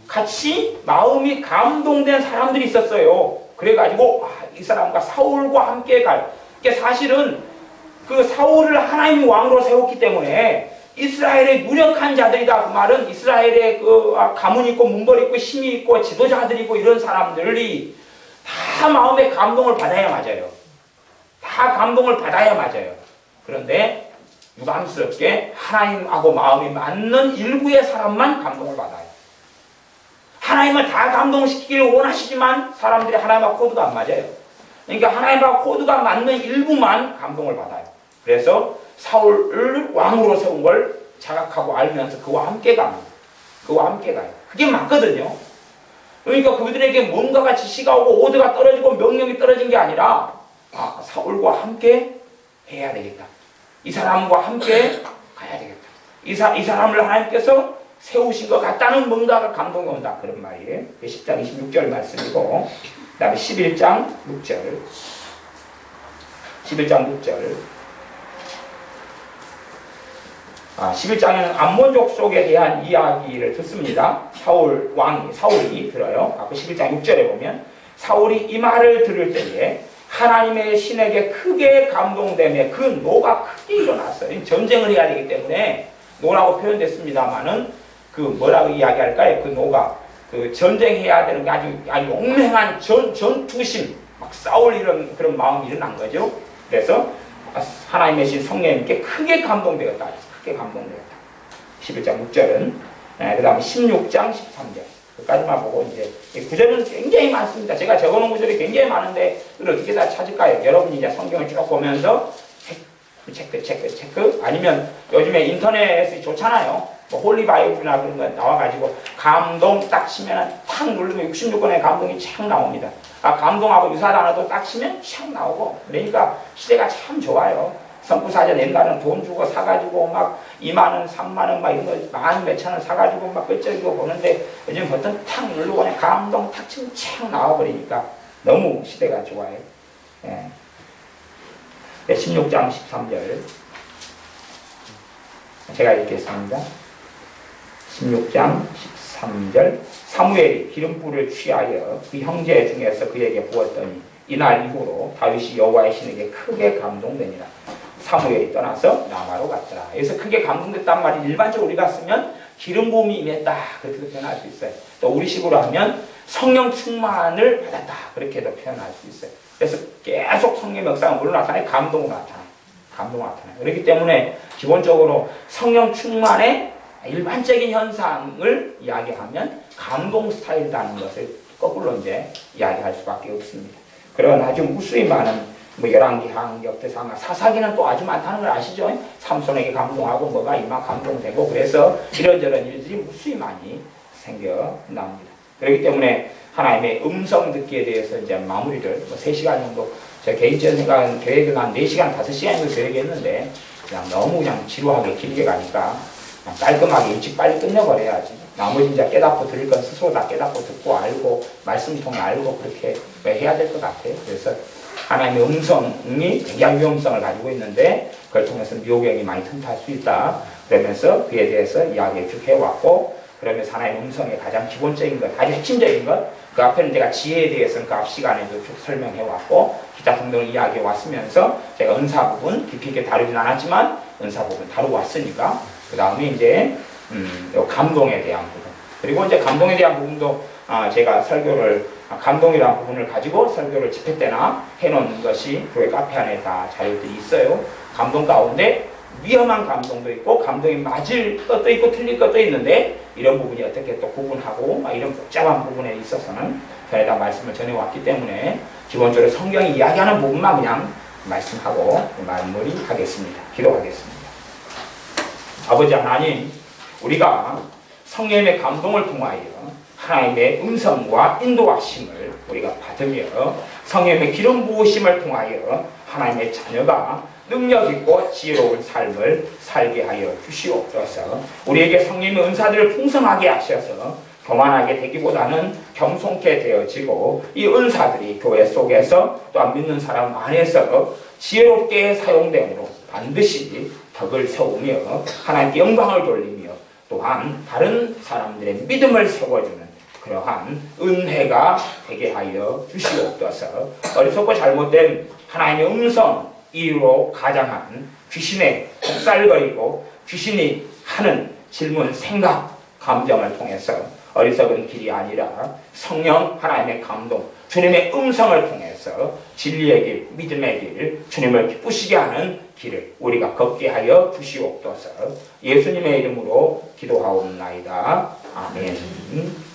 같이 마음이 감동된 사람들이 있었어요. 그래가지고 이 사람과 사울과 함께 갈. 그러니까 사실은 그 사울을 하나님이 왕으로 세웠기 때문에 이스라엘의 유력한 자들이다. 그 말은 이스라엘의 그 가문 있고 문벌 있고 힘이 있고 지도자들이 있고 이런 사람들이 다 마음의 감동을 받아야 맞아요. 다 감동을 받아야 맞아요. 그런데 유감스럽게 하나님하고 마음이 맞는 일부의 사람만 감동을 받아요. 하나님을 다 감동시키기를 원하시지만 사람들이 하나님과 코드가 안 맞아요. 그러니까 하나님과 코드가 맞는 일부만 감동을 받아요. 그래서 사울을 왕으로 세운 걸 자각하고 알면서 그와 함께 갑니다. 그와 함께 가요. 그게 맞거든요. 그러니까 그들에게 뭔가가 지시가 오고 오더가 떨어지고 명령이 떨어진 게 아니라 사울과 함께 해야 되겠다. 이 사람과 함께 가야 되겠다. 이 사람을 하나님께서 세우신 것 같다는 뭔가가 감동이 온다. 그런 말이에요. 10장 26절 말씀이고 그 다음에 11장 6절 11장 6절 11장에는 암몬족 속에 대한 이야기를 듣습니다. 사울이 들어요. 그 11장 6절에 보면 사울이 이 말을 들을 때에 하나님의 신에게 크게 감동되며 그 노가 크게 일어났어요. 전쟁을 해야 되기 때문에 노라고 표현됐습니다만은 그 뭐라고 이야기할까요? 그 노가 그 전쟁해야 되는 게 아주 용맹한 전투심, 막 싸울 이런 그런 마음이 일어난 거죠. 그래서 하나님의 신 성령님께 크게 감동되었다. 크게 감동되었다. 11장 6절은 그 다음에 16장 13절 그까지만 보고 이제 구절은 굉장히 많습니다. 제가 적어놓은 구절이 굉장히 많은데 그걸 어떻게 다 찾을까요? 여러분이 이제 성경을 쭉 보면서 체크 아니면 요즘에 인터넷이 좋잖아요. 뭐 홀리바이블이나 그런 거 나와가지고 감동 딱 치면 탁 누르면 66권의 감동이 착 나옵니다. 감동하고 유사 단어도 딱 치면 착 나오고 그러니까 시대가 참 좋아요. 성구사전 옛날에는 돈 주고 사가지고 막 2만원, 3만원 막 이런 거 만 몇천 원 사가지고 막 끄적이고 보는데 요즘 보통 탁 누르고 그냥 감동 탁 치면 착 나와버리니까 너무 시대가 좋아요. 예. 16장 13절 제가 읽겠습니다. 16장 13절 사무엘이 기름불을 취하여 그 형제 중에서 그에게 부었더니 이날 이후로 다윗이 여호와의 신에게 크게 감동되니라. 사무엘이 떠나서 라마로 갔더라. 여기서 크게 감동됐단 말이 일반적으로 우리가 쓰면 기름 부음이 임했다 그렇게도 표현할 수 있어요. 또 우리식으로 하면 성령 충만을 받았다 그렇게도 표현할 수 있어요. 그래서 계속 성령 역사가 물론 나타나요. 감동으로 나타나요. 감동으로 나타나요. 그렇기 때문에 기본적으로 성령 충만의 일반적인 현상을 이야기하면 감동 스타일이라는 것을 거꾸로 이제 이야기할 수밖에 없습니다. 그런 아주 무수히 많은 열왕기항, 역대상, 사사기는 또 아주 많다는 걸 아시죠? 삼손에게 감동하고 뭐가 이만 감동되고 그래서 이런저런 일들이 무수히 많이 생겨납니다. 그렇기 때문에 하나님의 음성 듣기에 대해서 이제 마무리를 3시간 정도 제 개인적인 생각은 계획은 한 4시간, 5시간 정도 계획했는데 그냥 너무 그냥 지루하게 길게 가니까 그냥 깔끔하게 일찍 빨리 끝내버려야지. 나머지 이제 깨닫고 들을 건 스스로 다 깨닫고 듣고 알고 말씀 통해 알고 그렇게 해야 될 것 같아요. 그래서 하나님의 음성이 굉장히 위험성을 가지고 있는데 그걸 통해서 미혹행이 많이 틈탈 수 있다. 그러면서 그에 대해서 이야기를 쭉 해왔고 그러면서 하나님의 음성의 가장 기본적인 것, 아주 핵심적인 것, 그 앞에는 제가 지혜에 대해서는 그 앞 시간에도 쭉 설명해왔고 기타 등등을 이야기해왔으면서 제가 은사 부분 깊이 있게 다루진 않았지만 은사 부분 다루어왔으니까 그 다음에 이제 감동에 대한 부분 그리고 이제 감동에 대한 부분도 제가 설교를 감동이라는 부분을 가지고 설교를 집회 때나 해놓은 것이 교회 카페 안에 다 자료들이 있어요. 감동 가운데 위험한 감동도 있고 감동이 맞을 것도 있고 틀릴 것도 있는데 이런 부분이 어떻게 또 구분하고 이런 복잡한 부분에 있어서는 저희가 말씀을 전해왔기 때문에 기본적으로 성경이 이야기하는 부분만 그냥 말씀하고 마무리하겠습니다. 기도하겠습니다. 아버지 하나님, 우리가 성령의 감동을 통하여 하나님의 음성과 인도하심을 우리가 받으며 성령의 기름 부으심을 통하여 하나님의 자녀가 능력 있고 지혜로운 삶을 살게 하여 주시옵소서. 우리에게 성령의 은사들을 풍성하게 하셔서 교만하게 되기보다는 겸손케 되어지고 이 은사들이 교회 속에서 또한 믿는 사람 안에서 지혜롭게 사용됨으로 반드시 덕을 세우며 하나님께 영광을 돌리며 또한 다른 사람들의 믿음을 세워주는 그러한 은혜가 되게 하여 주시옵소서. 어리석고 잘못된 하나님의 음성 이로 가장한 귀신의 독살거리고 귀신이 하는 질문, 생각, 감정을 통해서 어리석은 길이 아니라 성령 하나님의 감동, 주님의 음성을 통해서 진리의 길, 믿음의 길, 주님을 기쁘시게 하는 길을 우리가 걷게 하여 주시옵소서. 예수님의 이름으로 기도하옵나이다. 아멘.